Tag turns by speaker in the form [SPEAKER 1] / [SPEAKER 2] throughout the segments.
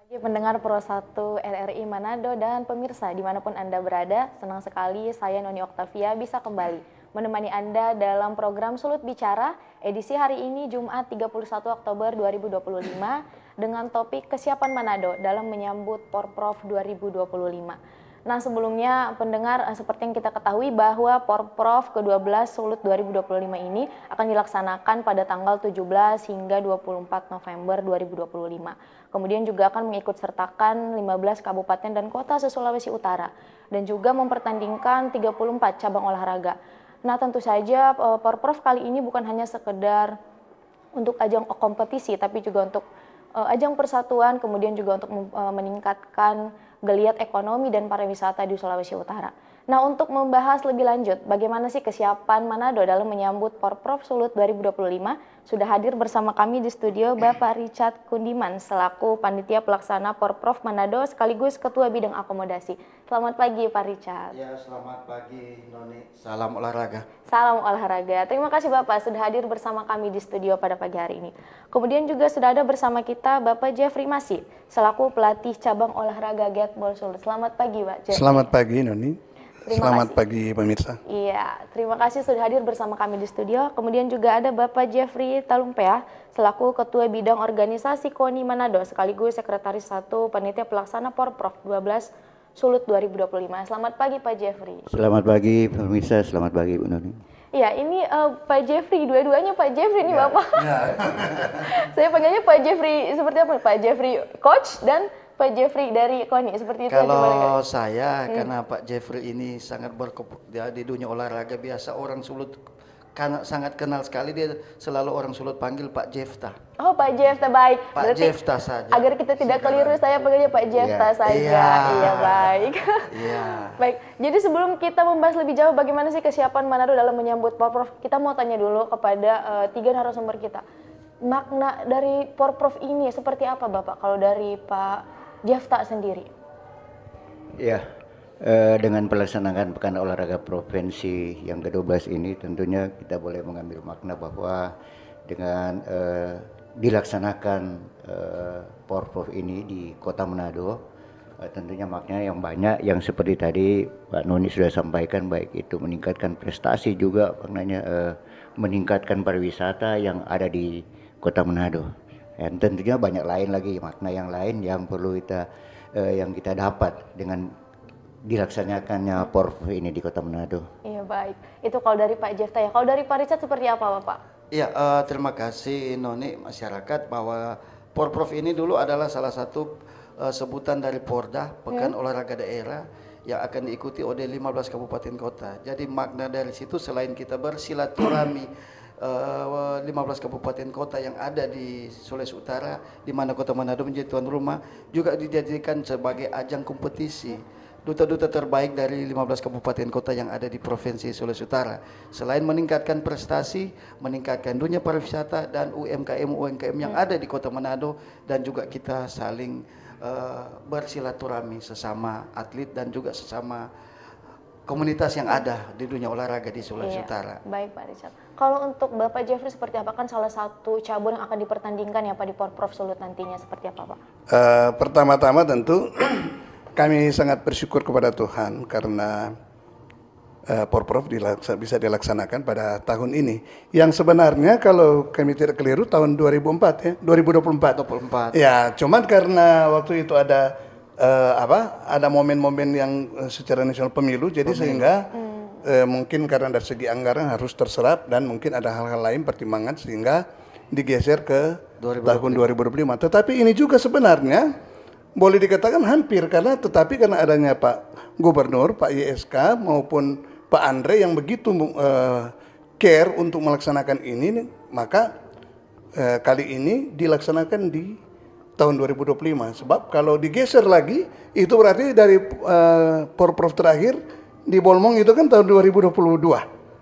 [SPEAKER 1] Pagi pendengar Pro 1 RRI Manado dan pemirsa dimanapun Anda berada, senang sekali saya Noni Oktavia bisa kembali menemani Anda dalam program Sulut Bicara edisi hari ini Jumat 31 Oktober 2025 dengan topik kesiapan Manado dalam menyambut Porprov 2025. Nah sebelumnya pendengar seperti yang kita ketahui bahwa Porprov ke-12 Sulut 2025 ini akan dilaksanakan pada tanggal 17 hingga 24 November 2025. Kemudian juga akan mengikut sertakan 15 kabupaten dan kota se-Sulawesi Utara dan juga mempertandingkan 34 cabang olahraga. Nah tentu saja Porprov kali ini bukan hanya sekedar untuk ajang kompetisi tapi juga untuk ajang persatuan, kemudian juga untuk meningkatkan geliat ekonomi dan pariwisata di Sulawesi Utara. Nah, untuk membahas lebih lanjut bagaimana sih kesiapan Manado dalam menyambut Porprov Sulut 2025, sudah hadir bersama kami di studio Bapak Richard Kundiman selaku Panitia Pelaksana Porprov Manado sekaligus Ketua Bidang Akomodasi. Selamat pagi Pak Richard.
[SPEAKER 2] Ya, selamat pagi Noni. Salam olahraga.
[SPEAKER 1] Salam olahraga. Terima kasih Bapak sudah hadir bersama kami di studio pada pagi hari ini. Kemudian juga sudah ada bersama kita Bapak Jeffrey Masih selaku pelatih cabang olahraga Gatball Sulut. Selamat pagi Pak Jeffrey.
[SPEAKER 3] Selamat pagi Noni. Selamat pagi pemirsa.
[SPEAKER 1] Iya, terima kasih sudah hadir bersama kami di studio. Kemudian juga ada Bapak Jeffrey Talumpea selaku Ketua Bidang Organisasi KONI Manado sekaligus Sekretaris 1 Panitia Pelaksana Porprov 12 Sulut 2025. Selamat pagi Pak Jeffrey.
[SPEAKER 2] Selamat pagi pemirsa, selamat pagi Bu Noni.
[SPEAKER 1] Iya, ini Pak Jeffrey, dua-duanya Pak Jeffrey ini ya, Bapak. Ya. Saya panggilnya Pak Jeffrey seperti apa? Pak Jeffrey Coach dan Pak Jeffrey dari KONI, seperti itu.
[SPEAKER 2] Kalau saya, karena Pak Jeffrey ini sangat di dunia olahraga biasa orang Sulut karena sangat kenal sekali, dia selalu orang Sulut panggil Pak Jefta.
[SPEAKER 1] Oh Pak Jefta, baik.
[SPEAKER 2] Pak berarti Jefta saja.
[SPEAKER 1] Agar kita tidak keliru, saya panggilnya Pak Jefta saja. Iya, baik. Iya. Baik, jadi sebelum kita membahas lebih jauh bagaimana sih kesiapan Manado dalam menyambut Porprov, kita mau tanya dulu kepada tiga narasumber kita. Makna dari Porprov ini seperti apa Bapak kalau dari Pak Jefta sendiri?
[SPEAKER 4] Ya, dengan pelaksanaan Pekan Olahraga Provinsi yang ke-12 ini tentunya kita boleh mengambil makna bahwa dengan dilaksanakan Porprov ini di Kota Manado, tentunya maknanya yang banyak yang seperti tadi Pak Noni sudah sampaikan, baik itu meningkatkan prestasi juga maknanya meningkatkan pariwisata yang ada di Kota Manado. Dan tentunya banyak lain lagi makna yang lain yang perlu yang kita dapat dengan dilaksanakannya Porprov ini di Kota Manado.
[SPEAKER 1] Iya baik, itu kalau dari Pak Jefta ya. Kalau dari Pak Richard seperti apa Bapak?
[SPEAKER 2] Iya, terima kasih Noni. Masyarakat bahwa Porprov ini dulu adalah salah satu sebutan dari Porda, Pekan Olahraga Daerah yang akan diikuti oleh 15 kabupaten kota. Jadi makna dari situ selain kita bersilaturahmi 15 kabupaten kota yang ada di Sulawesi Utara, di mana Kota Manado menjadi tuan rumah, juga dijadikan sebagai ajang kompetisi duta-duta terbaik dari 15 kabupaten kota yang ada di Provinsi Sulawesi Utara. Selain meningkatkan prestasi, meningkatkan dunia pariwisata dan UMKM yang ada di Kota Manado, dan juga kita saling bersilaturahmi sesama atlet dan juga sesama komunitas yang ada di dunia olahraga di Sulawesi Utara.
[SPEAKER 1] Baik Pak Richard. Kalau untuk Bapak Jeffrey seperti apa, kan salah satu cabur yang akan dipertandingkan ya Pak di Porprov Sulut nantinya, seperti apa Pak?
[SPEAKER 3] Pertama-tama tentu kami sangat bersyukur kepada Tuhan karena Porprov bisa dilaksanakan pada tahun ini. Yang sebenarnya kalau kami tidak keliru tahun 2004 ya, 2024. Ya, cuman karena waktu itu ada ada momen-momen yang secara nasional pemilu, jadi sehingga mungkin karena dari segi anggaran harus terserap dan mungkin ada hal-hal lain pertimbangan sehingga digeser ke tahun 2025. Tetapi ini juga sebenarnya boleh dikatakan hampir karena adanya Pak Gubernur, Pak YSK maupun Pak Andre yang begitu care untuk melaksanakan ini, maka kali ini dilaksanakan di tahun 2025. Sebab kalau digeser lagi itu berarti dari Porprov terakhir di Bolmong itu kan tahun 2022.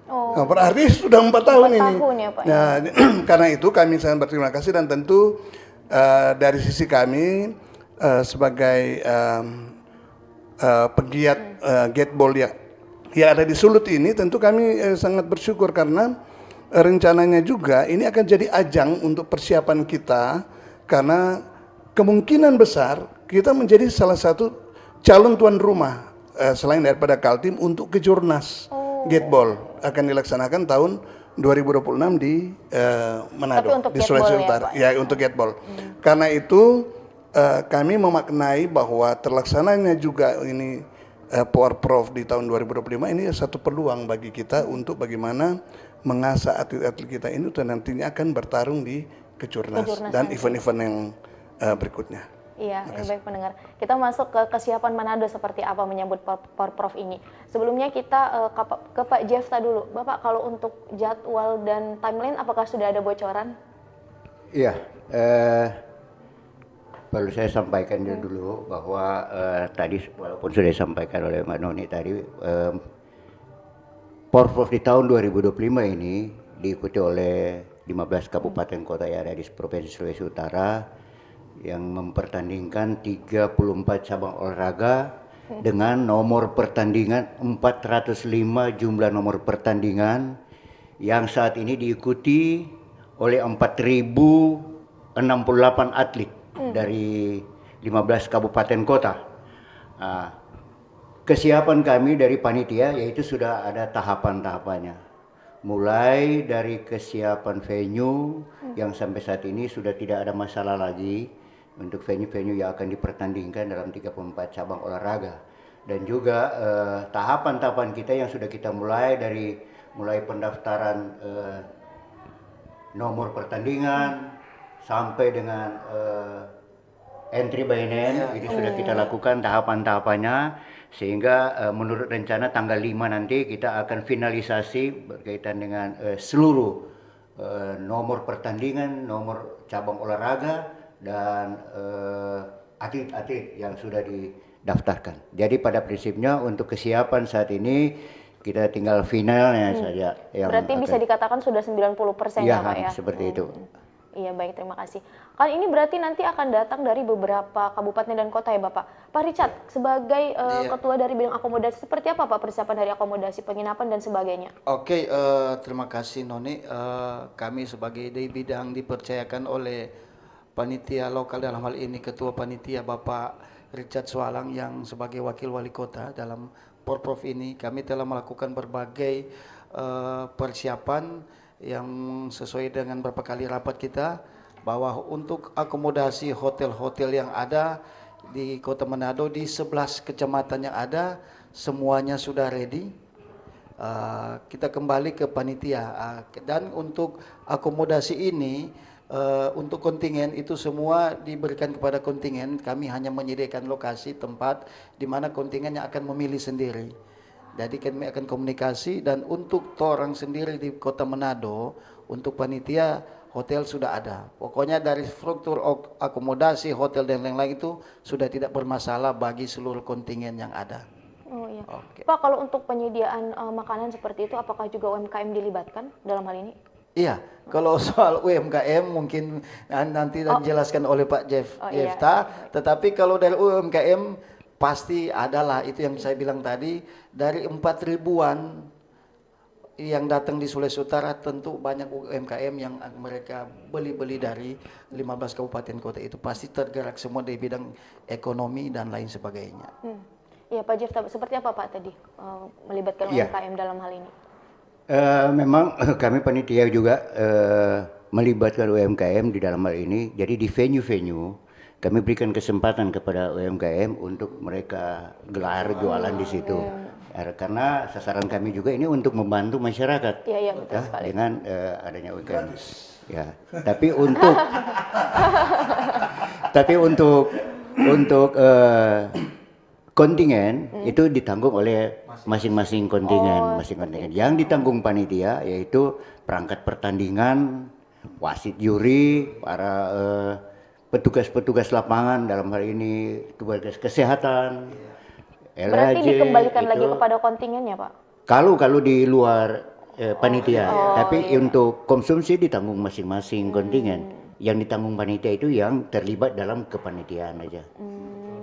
[SPEAKER 3] Nah, berarti sudah 4 tahun ini.
[SPEAKER 1] Ya, Pak.
[SPEAKER 3] Nah, karena itu kami sangat berterima kasih dan tentu dari sisi kami sebagai pegiat Gatball yang ada di Sulut ini, tentu kami sangat bersyukur karena rencananya juga ini akan jadi ajang untuk persiapan kita karena kemungkinan besar kita menjadi salah satu calon tuan rumah selain daripada Kaltim untuk Kejurnas Gateball akan dilaksanakan tahun 2026 di Manado,
[SPEAKER 1] Tapi untuk
[SPEAKER 3] di Sulawesi
[SPEAKER 1] Gateball ya,
[SPEAKER 3] Utara.
[SPEAKER 1] Pak?
[SPEAKER 3] Ya, untuk Gateball. Karena itu kami memaknai bahwa terlaksananya juga ini Porprov di tahun 2025 ini satu peluang bagi kita untuk bagaimana mengasah atlet-atlet kita ini dan nantinya akan bertarung di Kejurnas dan
[SPEAKER 1] nanti.
[SPEAKER 3] event-event yang berikutnya.
[SPEAKER 1] Iya, baik pendengar. Kita masuk ke kesiapan Manado seperti apa menyambut Porprov ini. Sebelumnya kita ke Pak Jefta dulu. Bapak, kalau untuk jadwal dan timeline apakah sudah ada bocoran?
[SPEAKER 4] Iya, perlu saya sampaikan dulu bahwa tadi walaupun sudah disampaikan oleh Mbak Noni tadi, Porprov di tahun 2025 ini diikuti oleh 15 kabupaten kota yang ada di Provinsi Sulawesi Utara yang mempertandingkan 34 cabang olahraga dengan nomor pertandingan 405 jumlah nomor pertandingan yang saat ini diikuti oleh 4.068 atlet dari 15 kabupaten kota. Kesiapan kami dari panitia yaitu sudah ada tahapan-tahapannya. Mulai dari kesiapan venue yang sampai saat ini sudah tidak ada masalah lagi untuk venue-venue yang akan dipertandingkan dalam 34 cabang olahraga. Dan juga tahapan-tahapan kita yang sudah kita mulai dari mulai pendaftaran nomor pertandingan sampai dengan entry by name itu sudah kita lakukan tahapan-tahapannya, sehingga menurut rencana tanggal 5 nanti kita akan finalisasi berkaitan dengan seluruh nomor pertandingan, nomor cabang olahraga dan atlet-atlet yang sudah didaftarkan. Jadi pada prinsipnya untuk kesiapan saat ini kita tinggal finalnya saja. Yang
[SPEAKER 1] Berarti bisa dikatakan sudah 90% ya Pak ya?
[SPEAKER 4] Seperti itu.
[SPEAKER 1] Iya, baik, terima kasih. Kan ini berarti nanti akan datang dari beberapa kabupaten dan kota ya Bapak. Pak Richard, sebagai ketua dari bidang akomodasi, seperti apa Pak persiapan dari akomodasi, penginapan dan sebagainya?
[SPEAKER 2] Oke, terima kasih Noni. Kami sebagai dari bidang dipercayakan oleh panitia lokal, dalam hal ini ketua panitia Bapak Richard Swalang yang sebagai wakil wali kota dalam Porprov ini, kami telah melakukan berbagai persiapan yang sesuai dengan beberapa kali rapat kita, bahwa untuk akomodasi hotel-hotel yang ada di Kota Manado di 11 kecamatan yang ada semuanya sudah ready. Kita kembali ke panitia dan untuk akomodasi ini untuk kontingen itu semua diberikan kepada kontingen. Kami hanya menyediakan lokasi tempat di mana kontingennya akan memilih sendiri. Jadi kami akan komunikasi, dan untuk orang sendiri di Kota Manado untuk panitia hotel sudah ada. Pokoknya dari struktur akomodasi hotel dan lain-lain itu sudah tidak bermasalah bagi seluruh kontingen yang ada.
[SPEAKER 1] Oh iya.
[SPEAKER 2] Oke.
[SPEAKER 1] Pak, kalau untuk penyediaan makanan seperti itu, apakah juga UMKM dilibatkan dalam hal ini?
[SPEAKER 2] Iya, kalau soal UMKM mungkin nanti dijelaskan oleh Pak Jefta.
[SPEAKER 1] Iya.
[SPEAKER 2] Tetapi kalau dari UMKM pasti adalah itu yang saya bilang tadi, dari 4.000-an yang datang di Sulawesi Utara tentu banyak UMKM yang mereka beli dari 15 kabupaten kota itu, pasti tergerak semua di bidang ekonomi dan lain sebagainya.
[SPEAKER 1] Iya Pak Jefta, seperti apa Pak tadi melibatkan UMKM dalam hal ini?
[SPEAKER 4] Memang kami panitia juga melibatkan UMKM di dalam hal ini. Jadi di venue-venue kami berikan kesempatan kepada UMKM untuk mereka gelar jualan di situ. Karena sasaran kami juga ini untuk membantu masyarakat.
[SPEAKER 1] Iya, betul sekali.
[SPEAKER 4] Dengan adanya UMKM. Ya, tapi untuk kontingen itu ditanggung oleh masing-masing kontingen, Yang ditanggung panitia yaitu perangkat pertandingan, wasit juri, para petugas-petugas lapangan, dalam hal ini petugas kesehatan.
[SPEAKER 1] Berarti dikembalikan lagi kepada kontingennya Pak?
[SPEAKER 4] Kalau di luar panitia, tapi untuk konsumsi ditanggung masing-masing kontingen. Yang ditanggung panitia itu yang terlibat dalam kepanitiaan aja.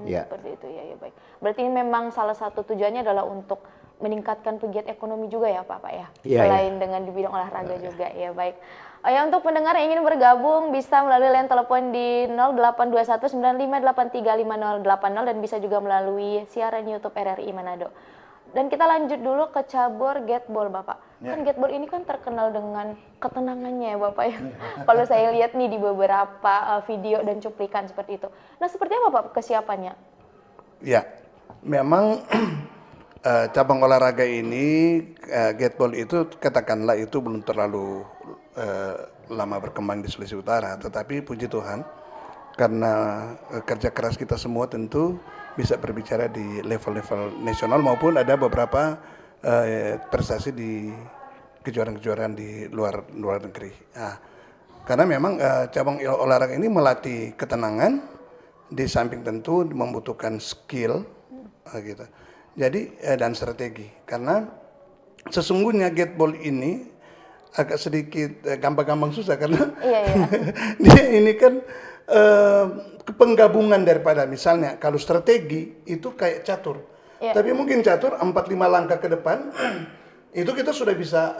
[SPEAKER 1] Seperti itu ya, baik. Berarti ini memang salah satu tujuannya adalah untuk meningkatkan pegiat ekonomi juga ya Pak ya?
[SPEAKER 4] Iya,
[SPEAKER 1] Selain dengan di bidang olahraga juga ya, baik. Oh ya, untuk pendengar yang ingin bergabung bisa melalui line telepon di 082195835080 dan bisa juga melalui siaran YouTube RRI Manado. Dan kita lanjut dulu ke cabur gateball Bapak. Kan gateball ini kan terkenal dengan ketenangannya ya Bapak ya. Kalau saya lihat nih di beberapa video dan cuplikan seperti itu. Nah, seperti apa Pak kesiapannya?
[SPEAKER 3] Ya, memang cabang olahraga ini gateball itu katakanlah itu belum terlalu lama berkembang di Sulawesi Utara, tetapi puji Tuhan karena kerja keras kita semua tentu bisa berbicara di level-level nasional maupun ada beberapa prestasi di kejuaraan-kejuaraan di luar negeri. Nah, karena memang cabang olahraga ini melatih ketenangan di samping tentu membutuhkan skill gitu. Jadi dan strategi karena sesungguhnya gateball ini agak sedikit gampang-gampang susah karena dia ini kan penggabungan daripada misalnya kalau strategi itu kayak catur. Tapi mungkin catur 4-5 langkah ke depan itu kita sudah bisa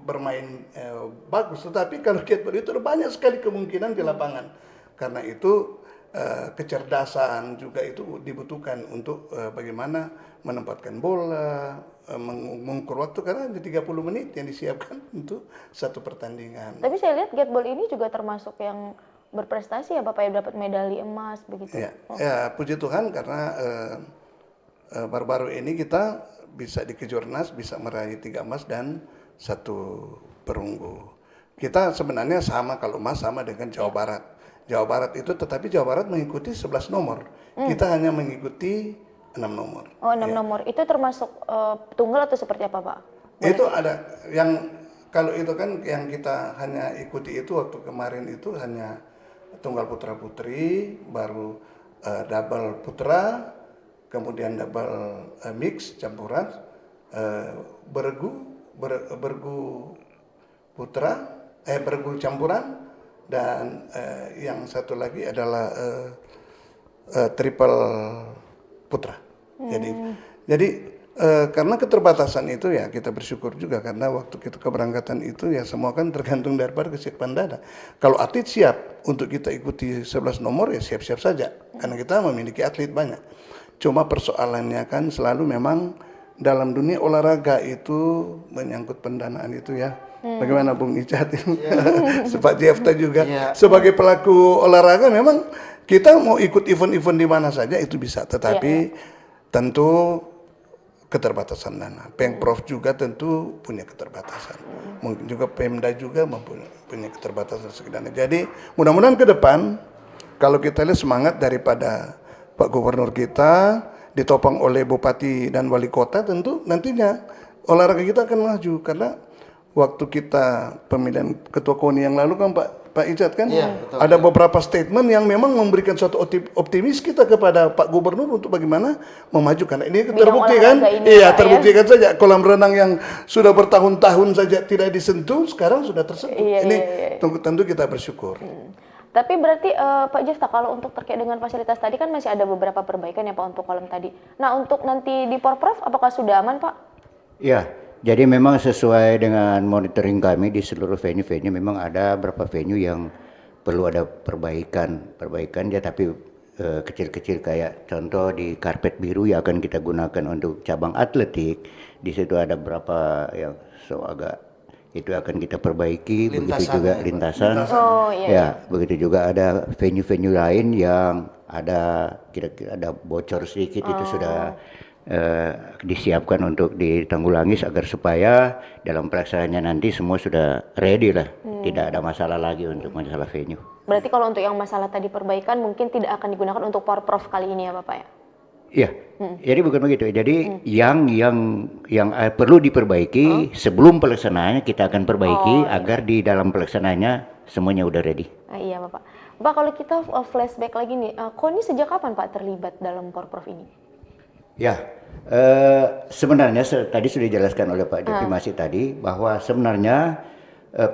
[SPEAKER 3] bermain bagus. Tetapi kalau gateball itu ada banyak sekali kemungkinan di lapangan. Karena itu kecerdasan juga itu dibutuhkan untuk bagaimana menempatkan bola, mengukur waktu karena di 30 menit yang disiapkan untuk satu pertandingan.
[SPEAKER 1] Tapi saya lihat gateball ini juga termasuk yang berprestasi ya Bapak ya, dapat medali emas begitu.
[SPEAKER 3] Ya, puji Tuhan karena baru-baru ini kita bisa di Kejurnas bisa meraih 3 emas dan 1 perunggu. Kita sebenarnya sama kalau emas sama dengan Jawa Barat. Jawa Barat itu tetapi Jawa Barat mengikuti 11 nomor. Kita hanya mengikuti 6 nomor.
[SPEAKER 1] Oh, 6 nomor. Itu termasuk tunggal atau seperti apa, Pak?
[SPEAKER 3] Itu ada yang kalau itu kan yang kita hanya ikuti itu waktu kemarin itu hanya tunggal putra putri, baru double putra, kemudian double mix campuran, bergu putra, bergu campuran, dan yang satu lagi adalah triple putra. Jadi karena keterbatasan itu ya kita bersyukur juga karena waktu kita keberangkatan itu ya semua kan tergantung daripada kesiapan dana. Kalau atlet siap untuk kita ikuti 11 nomor ya siap-siap saja karena kita memiliki atlet banyak. Cuma persoalannya kan selalu memang dalam dunia olahraga itu menyangkut pendanaan itu ya. Bagaimana Bung Icat itu, Pak Jefta juga sebagai pelaku olahraga memang kita mau ikut event-event di mana saja itu bisa, tetapi tentu keterbatasan dana. Pemprov juga tentu punya keterbatasan. Mungkin juga Pemda juga punya keterbatasan segi dana. Jadi mudah-mudahan ke depan kalau kita lihat semangat daripada Pak Gubernur kita ditopang oleh Bupati dan Wali Kota tentu nantinya olahraga kita akan maju karena waktu kita pemilihan ketua KONI yang lalu kan Pak Icat kan ada beberapa statement yang memang memberikan suatu optimis kita kepada Pak Gubernur untuk bagaimana memajukan. Ini terbukti kan? Iya, terbuktikan saja kolam renang yang sudah bertahun-tahun saja tidak disentuh sekarang sudah tersentuh. Ini tentu kita bersyukur.
[SPEAKER 1] Tapi berarti Pak Jefta kalau untuk terkait dengan fasilitas tadi kan masih ada beberapa perbaikan ya Pak untuk kolam tadi. Nah untuk nanti di Porprov apakah sudah aman Pak?
[SPEAKER 4] Ya. Jadi memang sesuai dengan monitoring kami di seluruh venue-venue memang ada beberapa venue yang perlu ada perbaikan ya tapi kecil-kecil kayak contoh di karpet biru yang akan kita gunakan untuk cabang atletik di situ ada beberapa yang agak itu akan kita perbaiki begitu juga lintasan. Begitu juga ada venue-venue lain yang ada kira-kira ada bocor sedikit itu sudah disiapkan untuk ditanggulangi agar supaya dalam pelaksanaannya nanti semua sudah ready lah, tidak ada masalah lagi untuk masalah venue.
[SPEAKER 1] Berarti kalau untuk yang masalah tadi perbaikan mungkin tidak akan digunakan untuk Porprov kali ini ya Bapak ya?
[SPEAKER 4] Iya, jadi bukan begitu. Jadi yang perlu diperbaiki sebelum pelaksanaannya kita akan perbaiki agar di dalam pelaksanaannya semuanya udah ready.
[SPEAKER 1] Iya Bapak. Bapak kalau kita flashback lagi nih, KONI sejak kapan Pak terlibat dalam Porprov ini?
[SPEAKER 4] Ya, sebenarnya tadi sudah dijelaskan oleh Pak Jovi Masih tadi bahwa sebenarnya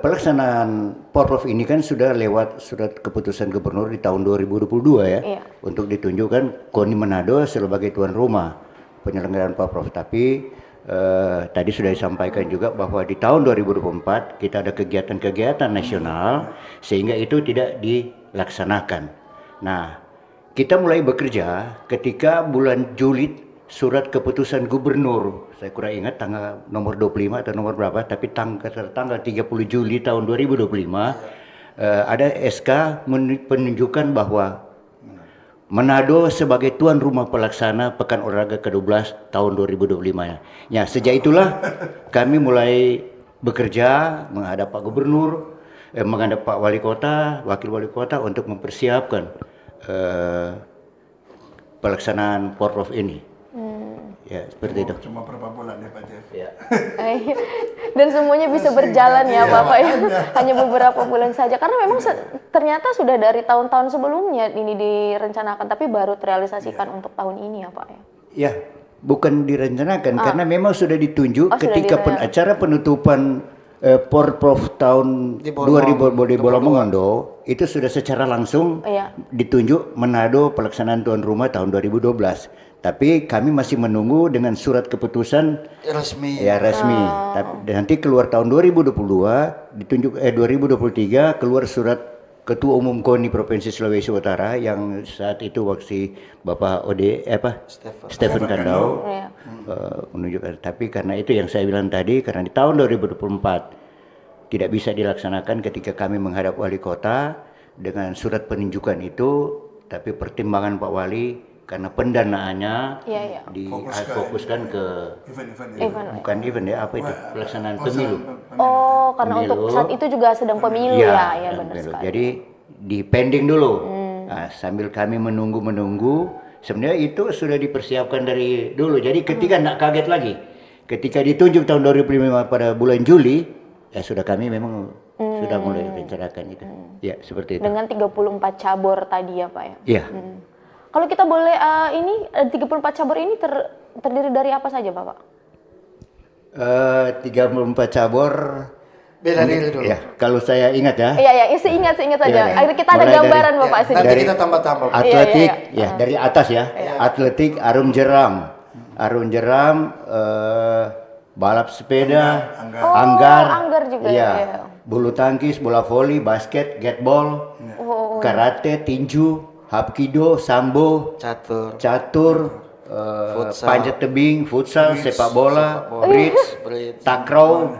[SPEAKER 4] pelaksanaan Porprov ini kan sudah lewat surat keputusan Gubernur di tahun 2022 ya, untuk ditunjukkan KONI Manado sebagai tuan rumah penyelenggaraan Porprov. Tapi tadi sudah disampaikan juga bahwa di tahun 2024 kita ada kegiatan-kegiatan nasional sehingga itu tidak dilaksanakan. Nah, kita mulai bekerja ketika bulan Juli surat keputusan gubernur, saya kurang ingat tanggal nomor 25 atau nomor berapa, tapi tanggal 30 Juli tahun 2025 ada SK menunjukkan bahwa Manado sebagai tuan rumah pelaksana Pekan Olahraga ke-12 tahun 2025. Ya, sejak itulah kami mulai bekerja menghadap Pak Gubernur, menghadap Pak Wali Kota, Wakil Wali Kota untuk mempersiapkan pelaksanaan Porprov ini. Ya, seperti itu.
[SPEAKER 3] Cuma berapa bulan ya Pak Jeff?
[SPEAKER 4] Ya.
[SPEAKER 1] Dan semuanya bisa berjalan ya Bapak ya. Hanya beberapa bulan saja. Karena memang ternyata sudah dari tahun-tahun sebelumnya ini direncanakan, tapi baru terrealisasikan untuk tahun ini ya Pak ya.
[SPEAKER 4] Ya, bukan direncanakan karena memang sudah ditunjuk ketika
[SPEAKER 1] sudah
[SPEAKER 4] acara penutupan Porprov tahun
[SPEAKER 2] Di
[SPEAKER 4] 2000 di Bolomongondo itu sudah secara langsung ditunjuk Manado pelaksanaan tuan rumah tahun 2012. Tapi kami masih menunggu dengan surat keputusan
[SPEAKER 2] resmi.
[SPEAKER 4] ya resmi. Tapi nanti keluar tahun 2022 ditunjuk 2023 keluar surat Ketua Umum KONI Provinsi Sulawesi Utara yang saat itu waktu Bapak Stephen Kandau menunjukkan. Tapi karena itu yang saya bilang tadi, karena di tahun 2024 tidak bisa dilaksanakan ketika kami menghadap wali kota dengan surat penunjukan itu, tapi pertimbangan Pak Wali karena pendanaannya difokuskan ke bukan event ya, apa itu pelaksanaan pemilu.
[SPEAKER 1] Oh, karena pemilu, untuk saat itu juga sedang pemilu ya benar sekali.
[SPEAKER 4] Jadi di pending dulu. Nah, sambil kami menunggu sebenarnya itu sudah dipersiapkan dari dulu. Jadi ketika tidak kaget lagi, ketika ditunjuk tahun 2005 pada bulan Juli, ya sudah kami memang sudah mulai rencanakan itu. Ya, seperti itu.
[SPEAKER 1] Dengan 34 cabur tadi ya Pak ya.
[SPEAKER 4] Iya.
[SPEAKER 1] Kalau kita boleh 34 cabur ini terdiri dari apa saja Bapak?
[SPEAKER 4] 34 cabur
[SPEAKER 2] Bela diri dulu.
[SPEAKER 4] Ya, kalau saya ingat ya.
[SPEAKER 1] Iya, seingat saja.
[SPEAKER 4] Ya.
[SPEAKER 1] Akhirnya kita ada
[SPEAKER 4] Mulai
[SPEAKER 1] gambaran
[SPEAKER 4] dari,
[SPEAKER 1] Bapak sedikit.
[SPEAKER 2] Nanti kita tambah-tambah.
[SPEAKER 4] Atletik, dari atas ya. Atletik, arum jeram, balap sepeda,
[SPEAKER 1] anggar juga
[SPEAKER 4] ya. Bulu tangkis, bola voli, basket, gatball, karate, tinju, hapkido, sambo, catur, panjat tebing, futsal, sepak bola, bridge, takraw,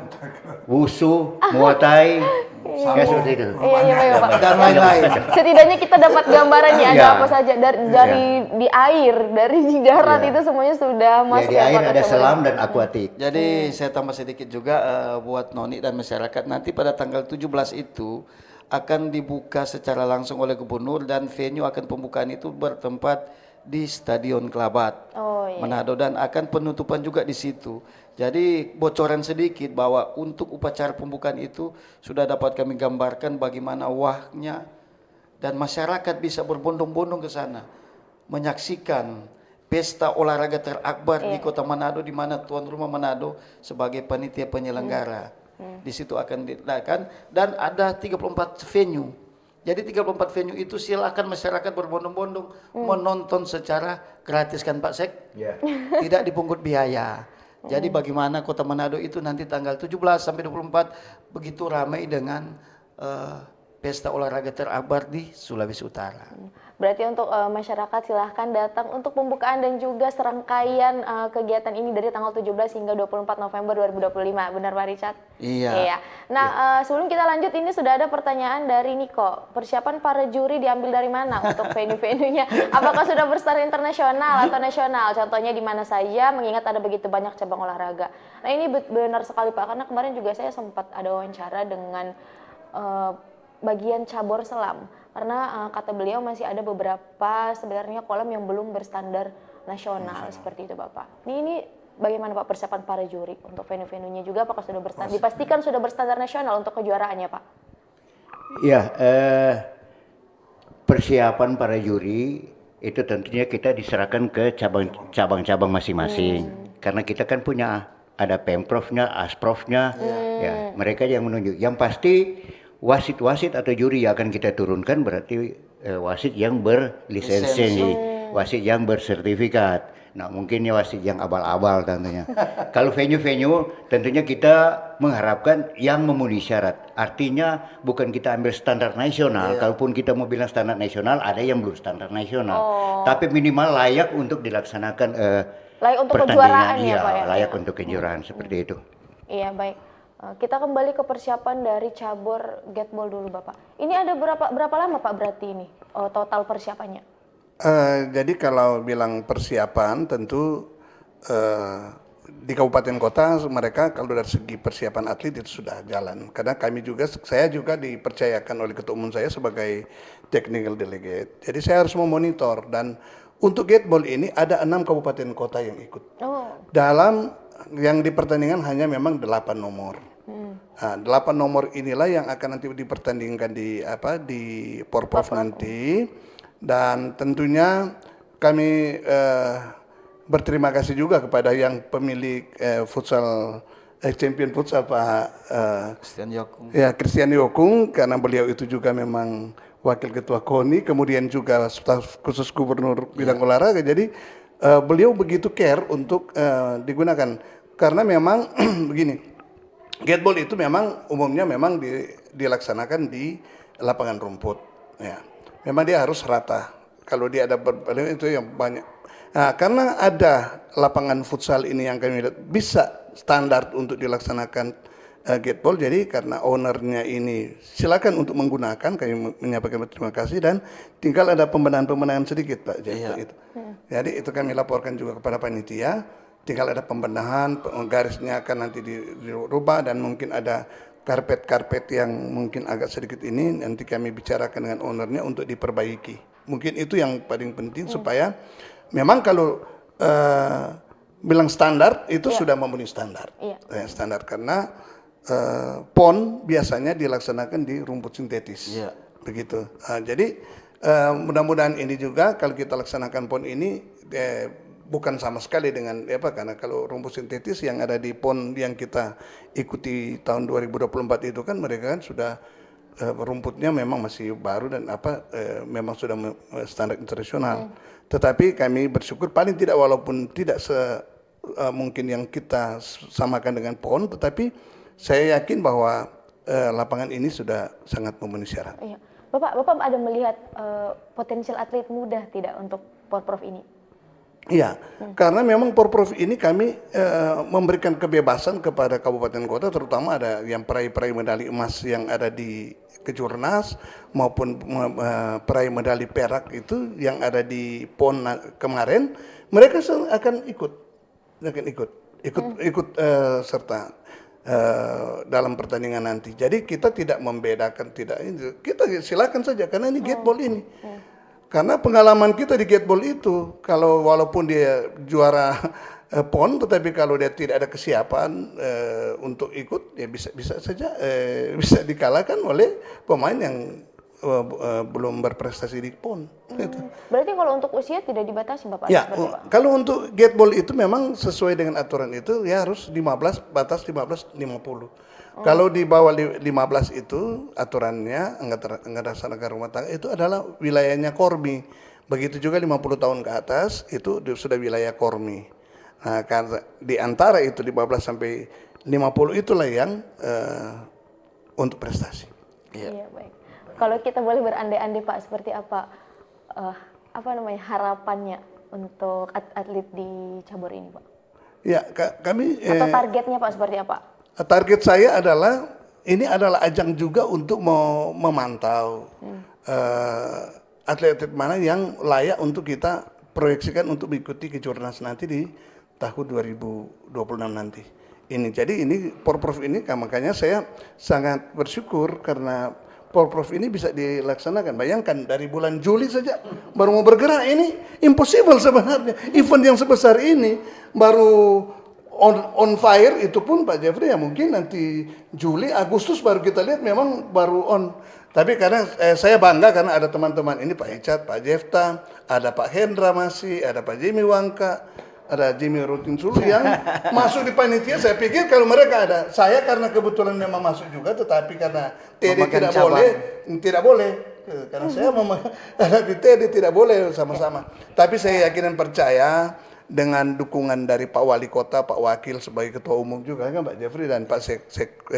[SPEAKER 4] wusu, muay thai, ya seperti itu.
[SPEAKER 1] Iya Pak.
[SPEAKER 2] Dan lain-lain.
[SPEAKER 1] Setidaknya kita dapat gambarannya ada apa saja dari di air, dari di darat itu semuanya sudah masuk.
[SPEAKER 4] Di air ada selam dan akuatik.
[SPEAKER 2] Jadi saya tambah sedikit juga buat Noni dan masyarakat, nanti pada tanggal 17 itu akan dibuka secara langsung oleh gubernur dan venue akan pembukaan itu bertempat di Stadion Kelabat Manado dan akan penutupan juga di situ. Jadi bocoran sedikit bahwa untuk upacara pembukaan itu sudah dapat kami gambarkan bagaimana wahnya dan masyarakat bisa berbondong-bondong ke sana menyaksikan pesta olahraga terakbar di Kota Manado, di mana tuan rumah Manado sebagai panitia penyelenggara. Di situ akan dilakukan dan ada 34 venue. Jadi 34 venue itu silakan masyarakat berbondong-bondong menonton secara gratis kan Pak Sek? Tidak dipungut biaya. Jadi bagaimana Kota Manado itu nanti tanggal 17 sampai 24 begitu ramai dengan pesta olahraga terakbar di Sulawesi Utara.
[SPEAKER 1] Berarti untuk masyarakat silahkan datang untuk pembukaan dan juga serangkaian kegiatan ini dari tanggal 17 hingga 24 November 2025. Benar Pak Richard?
[SPEAKER 2] Iya.
[SPEAKER 1] Nah, sebelum kita lanjut ini sudah ada pertanyaan dari Niko. Persiapan para juri diambil dari mana untuk venue-venuenya? Apakah sudah berstandar internasional atau nasional? Contohnya di mana saja mengingat ada begitu banyak cabang olahraga. Nah, ini benar sekali Pak, karena kemarin juga saya sempat ada wawancara dengan bagian cabur selam. Karena kata beliau masih ada beberapa sebenarnya kolam yang belum berstandar nasional seperti itu Bapak. Ini bagaimana Pak persiapan para juri untuk venue-venuenya juga apakah sudah berstandar? Dipastikan sudah berstandar nasional untuk kejuaraannya Pak?
[SPEAKER 4] Iya, persiapan para juri itu tentunya kita diserahkan ke cabang-cabang masing-masing. Karena kita kan punya ada Pemprovnya, Asprovnya, ya mereka yang menunjuk. Yang pasti wasit-wasit atau juri yang akan kita turunkan berarti wasit yang berlisensi, wasit yang bersertifikat. Nah, mungkin ya wasit yang abal-abal tentunya. Kalau venue-venue tentunya kita mengharapkan yang memenuhi syarat. Artinya bukan kita ambil standar nasional. Kalaupun kita mau bilang standar nasional, ada yang belum standar nasional. Tapi minimal layak untuk dilaksanakan
[SPEAKER 1] Layak untuk
[SPEAKER 4] pertandingan.
[SPEAKER 1] kejuaraan ya,
[SPEAKER 4] Iya,
[SPEAKER 1] Pak ya?
[SPEAKER 4] layak untuk kejuaraan seperti itu.
[SPEAKER 1] Iya, baik. Kita kembali ke persiapan dari cabur gateball dulu, Bapak. Ini ada berapa lama, Pak, berarti ini total persiapannya?
[SPEAKER 3] Jadi kalau bilang persiapan tentu di kabupaten kota mereka kalau dari segi persiapan atlet itu sudah jalan. Karena saya juga dipercayakan oleh ketua umum saya sebagai technical delegate. Jadi saya harus memonitor dan untuk gateball ini ada 6 kabupaten kota yang ikut. Dalam yang dipertandingkan hanya memang 8 nomor. Nah, 8 nomor inilah yang akan nanti dipertandingkan di Porprov nanti. Dan tentunya kami berterima kasih juga kepada yang pemilik champion futsal Pak
[SPEAKER 2] Christian Yokung.
[SPEAKER 3] Ya, Christian Yokung, karena beliau itu juga memang wakil ketua KONI, kemudian juga staf khusus gubernur bidang olahraga. Jadi beliau begitu care untuk digunakan karena memang begini, gateball itu memang umumnya memang dilaksanakan di lapangan rumput. Ya. Memang dia harus rata. Kalau dia ada itu yang banyak. Nah, karena ada lapangan futsal ini yang kami lihat bisa standar untuk dilaksanakan gateball, jadi karena ownernya ini silakan untuk menggunakan, kami menyampaikan terima kasih dan tinggal ada pembenahan sedikit Pak. Jadi itu kami laporkan juga kepada panitia, tinggal ada pembenahan, garisnya akan nanti dirubah dan mungkin ada karpet yang mungkin agak sedikit ini nanti kami bicarakan dengan ownernya untuk diperbaiki. Mungkin itu yang paling penting supaya memang kalau bilang standar itu sudah memenuhi standar. Standar karena PON biasanya dilaksanakan di rumput sintetis. Begitu. Jadi mudah-mudahan ini juga kalau kita laksanakan PON ini bukan sama sekali dengan karena kalau rumput sintetis yang ada di PON yang kita ikuti tahun 2024 itu kan mereka kan sudah rumputnya memang masih baru dan memang sudah standar internasional. Tetapi kami bersyukur paling tidak walaupun tidak mungkin yang kita samakan dengan PON, tetapi saya yakin bahwa lapangan ini sudah sangat memenuhi syarat.
[SPEAKER 1] Iya. Bapak ada melihat potensial atlet muda tidak untuk Porprov ini?
[SPEAKER 3] Iya, karena memang Porprov ini kami memberikan kebebasan kepada kabupaten kota, terutama ada yang peraih medali emas yang ada di Kejurnas maupun peraih medali perak itu yang ada di PON kemarin, mereka akan ikut serta dalam pertandingan nanti. Jadi kita tidak membedakan, kita silakan saja karena ini gateball ini. Karena pengalaman kita di gateball itu, kalau walaupun dia juara PON, tetapi kalau dia tidak ada kesiapan untuk ikut, ya bisa saja bisa dikalahkan oleh pemain yang belum berprestasi di PON.
[SPEAKER 1] Berarti kalau untuk usia tidak dibatasi Bapak?
[SPEAKER 3] Ya, kalau untuk gateball itu memang sesuai dengan aturan itu ya harus 15, batas 15-50. Kalau di bawah 15 itu aturannya Angkatan Negara Rumah Tangga itu adalah wilayahnya Kormi. Begitu juga 50 tahun ke atas itu sudah wilayah Kormi. Nah, karena di antara itu 15 sampai 50 itulah yang untuk prestasi.
[SPEAKER 1] Iya, baik. Kalau kita boleh berandai-andai Pak, seperti apa harapannya untuk atlet di cabur ini Pak?
[SPEAKER 3] Ya, kami
[SPEAKER 1] atau targetnya Pak seperti apa?
[SPEAKER 3] Target saya adalah ini adalah ajang juga untuk memantau atlet-atlet mana yang layak untuk kita proyeksikan untuk mengikuti Kejurnas nanti di tahun 2026 nanti. Jadi ini Porprov ini makanya saya sangat bersyukur karena Porprov ini bisa dilaksanakan. Bayangkan dari bulan Juli saja baru mau bergerak, ini impossible sebenarnya. Event yang sebesar ini baru on fire, itu pun Pak Jeffrey ya mungkin nanti Juli, Agustus baru kita lihat memang baru on. Tapi karena saya bangga karena ada teman-teman ini Pak Icat, Pak Jefta, ada Pak Hendra masih, ada Pak Jimmy Wangka, ada Jimmy Rutin Sulu yang masuk di panitia. Saya pikir kalau mereka ada, saya karena kebetulan memang masuk juga, tetapi karena TD tidak boleh, karena saya ada di TD tidak boleh sama-sama. Tapi saya yakin dan percaya dengan dukungan dari Pak Wali Kota, Pak Wakil sebagai Ketua Umum juga kan Pak Jeffrey dan Pak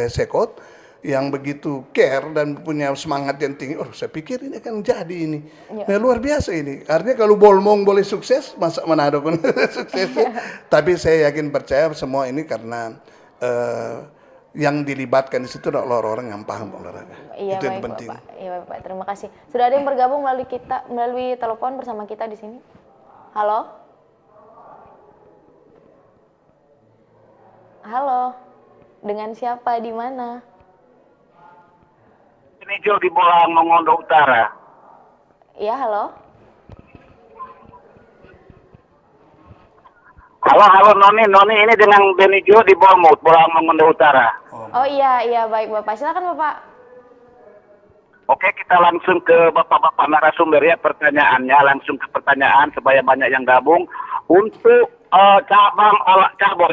[SPEAKER 3] Sekot yang begitu care dan punya semangat yang tinggi. Oh, saya pikir ini akan jadi ini. Nah, luar biasa ini. Artinya kalau Bolmong boleh sukses, masa Manado pun sukses. Tapi saya yakin percaya semua ini karena yang dilibatkan di situ adalah orang-orang yang paham olahraga.
[SPEAKER 1] Iya,
[SPEAKER 3] itu yang
[SPEAKER 1] baik,
[SPEAKER 3] penting.
[SPEAKER 1] Bapak. Iya, Bapak. Terima kasih. Sudah ada yang bergabung melalui telepon bersama kita di sini. Halo? Halo. Dengan siapa di mana?
[SPEAKER 5] Benijo di Bolang Mongondo Utara.
[SPEAKER 1] Iya, halo.
[SPEAKER 5] Halo Noni ini dengan Benijo di Bolang Mongondo Utara.
[SPEAKER 1] Oh iya baik Bapak. Silakan Bapak.
[SPEAKER 5] Oke, kita langsung ke bapak-bapak narasumber ya, pertanyaannya langsung ke pertanyaan supaya banyak yang gabung. Untuk cabur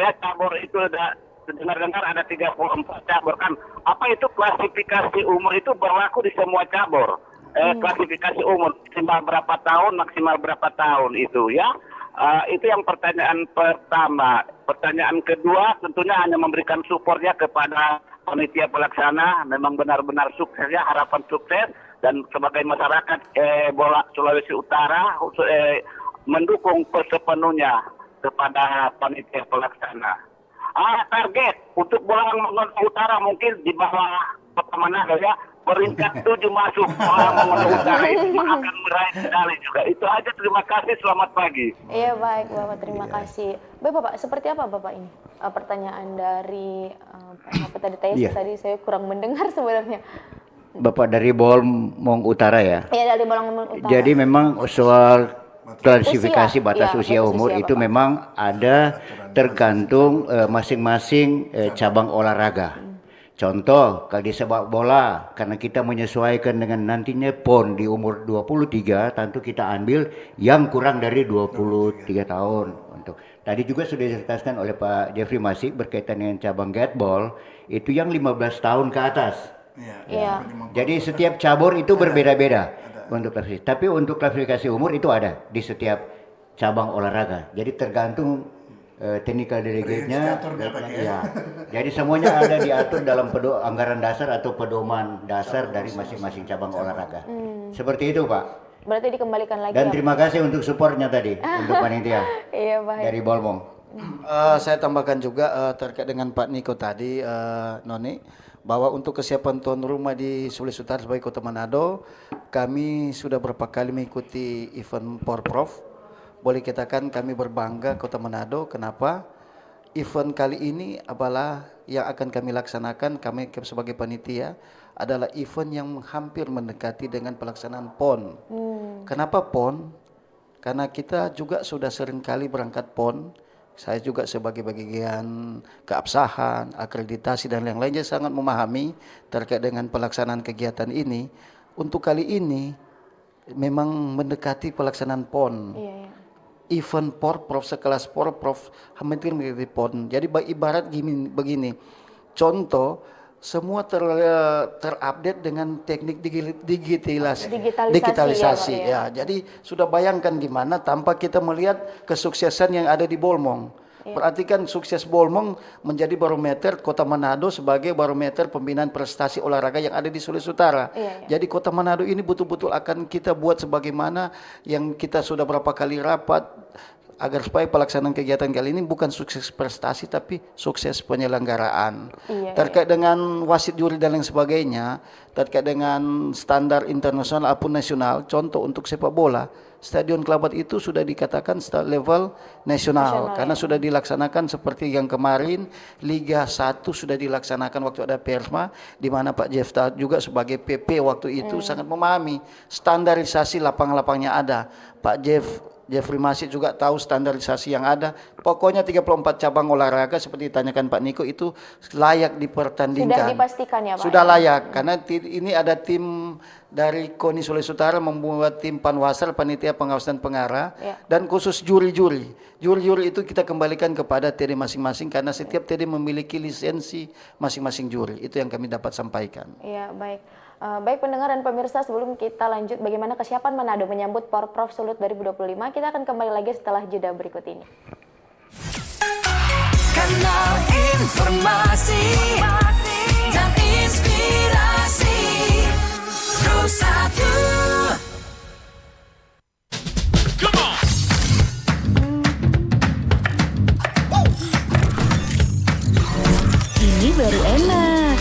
[SPEAKER 5] itu ada dengar-dengar ada 34 cabur kan. Apa itu klasifikasi umur itu berlaku di semua cabur? Klasifikasi umur maksimal berapa tahun itu ya? Itu yang pertanyaan pertama. Pertanyaan kedua tentunya hanya memberikan supportnya kepada panitia pelaksana, memang benar-benar sukses ya, harapan sukses, dan sebagai masyarakat bola Sulawesi Utara mendukung sepenuhnya kepada panitia pelaksana. Target untuk bola Mongondo Utara mungkin di bawah Kota Manado ya, peringkat 7 masuk bola Mongondo Utara itu akan meraih medali juga. Itu aja, terima kasih, selamat pagi.
[SPEAKER 1] Iya baik Bapak, terima kasih. Baik Bapak, seperti apa Bapak ini? Pertanyaan dari apa tadi saya kurang mendengar sebenarnya.
[SPEAKER 4] Bapak dari Bolmong Utara ya?
[SPEAKER 1] Iya, dari Bolmong Utara.
[SPEAKER 4] Jadi memang soal klasifikasi batas
[SPEAKER 1] ya,
[SPEAKER 4] usia umur
[SPEAKER 1] usia,
[SPEAKER 4] itu
[SPEAKER 1] Bapak.
[SPEAKER 4] memang ada tergantung masing-masing cabang olahraga. Contoh, kalau di sepak bola, karena kita menyesuaikan dengan nantinya PON di umur 23, tentu kita ambil yang kurang dari 23 tahun. Tadi juga sudah dijelaskan oleh Pak Jeffrey Masih berkaitan dengan cabang gateball, itu yang 15 tahun ke atas.
[SPEAKER 1] Iya.
[SPEAKER 4] Jadi setiap cabur itu berbeda-beda untuk klasifikasi. Tapi untuk klasifikasi umur itu ada di setiap cabang olahraga. Jadi tergantung technical delegate-nya. Ya. Jadi semuanya ada diatur dalam anggaran dasar atau pedoman dasar dari masing-masing cabang olahraga. Seperti itu, Pak.
[SPEAKER 1] Berarti dikembalikan lagi.
[SPEAKER 4] Dan
[SPEAKER 1] ya,
[SPEAKER 4] terima kasih untuk supportnya tadi untuk panitia.
[SPEAKER 1] Iya baik.
[SPEAKER 4] Dari Bolmong.
[SPEAKER 2] Saya tambahkan juga terkait dengan Pak Niko tadi, Noni, bahwa untuk kesiapan tuan rumah di Sulawesi Utara sebagai Kota Manado, kami sudah berapa kali mengikuti event Porprov. Boleh katakan kami berbangga Kota Manado. Kenapa? Event kali ini adalah yang akan kami laksanakan, kami sebagai panitia, adalah event yang hampir mendekati dengan pelaksanaan PON. Kenapa PON? Karena kita juga sudah sering kali berangkat PON. Saya juga sebagai bagian keabsahan, akreditasi dan yang lainnya sangat memahami terkait dengan pelaksanaan kegiatan ini. Untuk kali ini memang mendekati pelaksanaan PON.
[SPEAKER 1] Iya.
[SPEAKER 2] Event Porprov sekelas Porprov hampir mengikuti PON. Jadi ibarat begini, contoh semua terupdate dengan teknik digitalisasi ya. Jadi sudah bayangkan gimana tanpa kita melihat kesuksesan yang ada di Bolmong. Perhatikan sukses Bolmong menjadi barometer Kota Manado sebagai barometer pembinaan prestasi olahraga yang ada di Sulawesi Utara. Jadi Kota Manado ini betul-betul akan kita buat sebagaimana yang kita sudah berapa kali rapat agar supaya pelaksanaan kegiatan kali ini bukan sukses prestasi tapi sukses penyelenggaraan. Terkait dengan wasit juri dan lain sebagainya, terkait dengan standar internasional maupun nasional, contoh untuk sepak bola, Stadion Kelabat itu sudah dikatakan level nasional karena sudah dilaksanakan seperti yang kemarin Liga 1 sudah dilaksanakan waktu ada Persma, di mana Pak Jefta juga sebagai PP waktu itu sangat memahami standarisasi lapang-lapangnya ada. Pak Jeffrey Masih juga tahu standarisasi yang ada. Pokoknya 34 cabang olahraga seperti ditanyakan Pak Niko itu layak dipertandingkan.
[SPEAKER 1] Sudah dipastikan ya Pak?
[SPEAKER 2] Sudah layak karena ini ada tim dari KONI Sulawesi Utara membuat tim Panwasar, panitia pengawas dan pengarah, dan khusus juri-juri. Juri-juri itu kita kembalikan kepada TD masing-masing karena setiap TD memiliki lisensi masing-masing juri. Itu yang kami dapat sampaikan.
[SPEAKER 1] Iya baik. Baik pendengar dan pemirsa, sebelum kita lanjut bagaimana kesiapan Manado menyambut Porprov Sulut 2025, kita akan kembali lagi setelah jeda berikut ini.
[SPEAKER 6] Kanal informasi dan inspirasi Pro1.
[SPEAKER 7] Ini baru enak.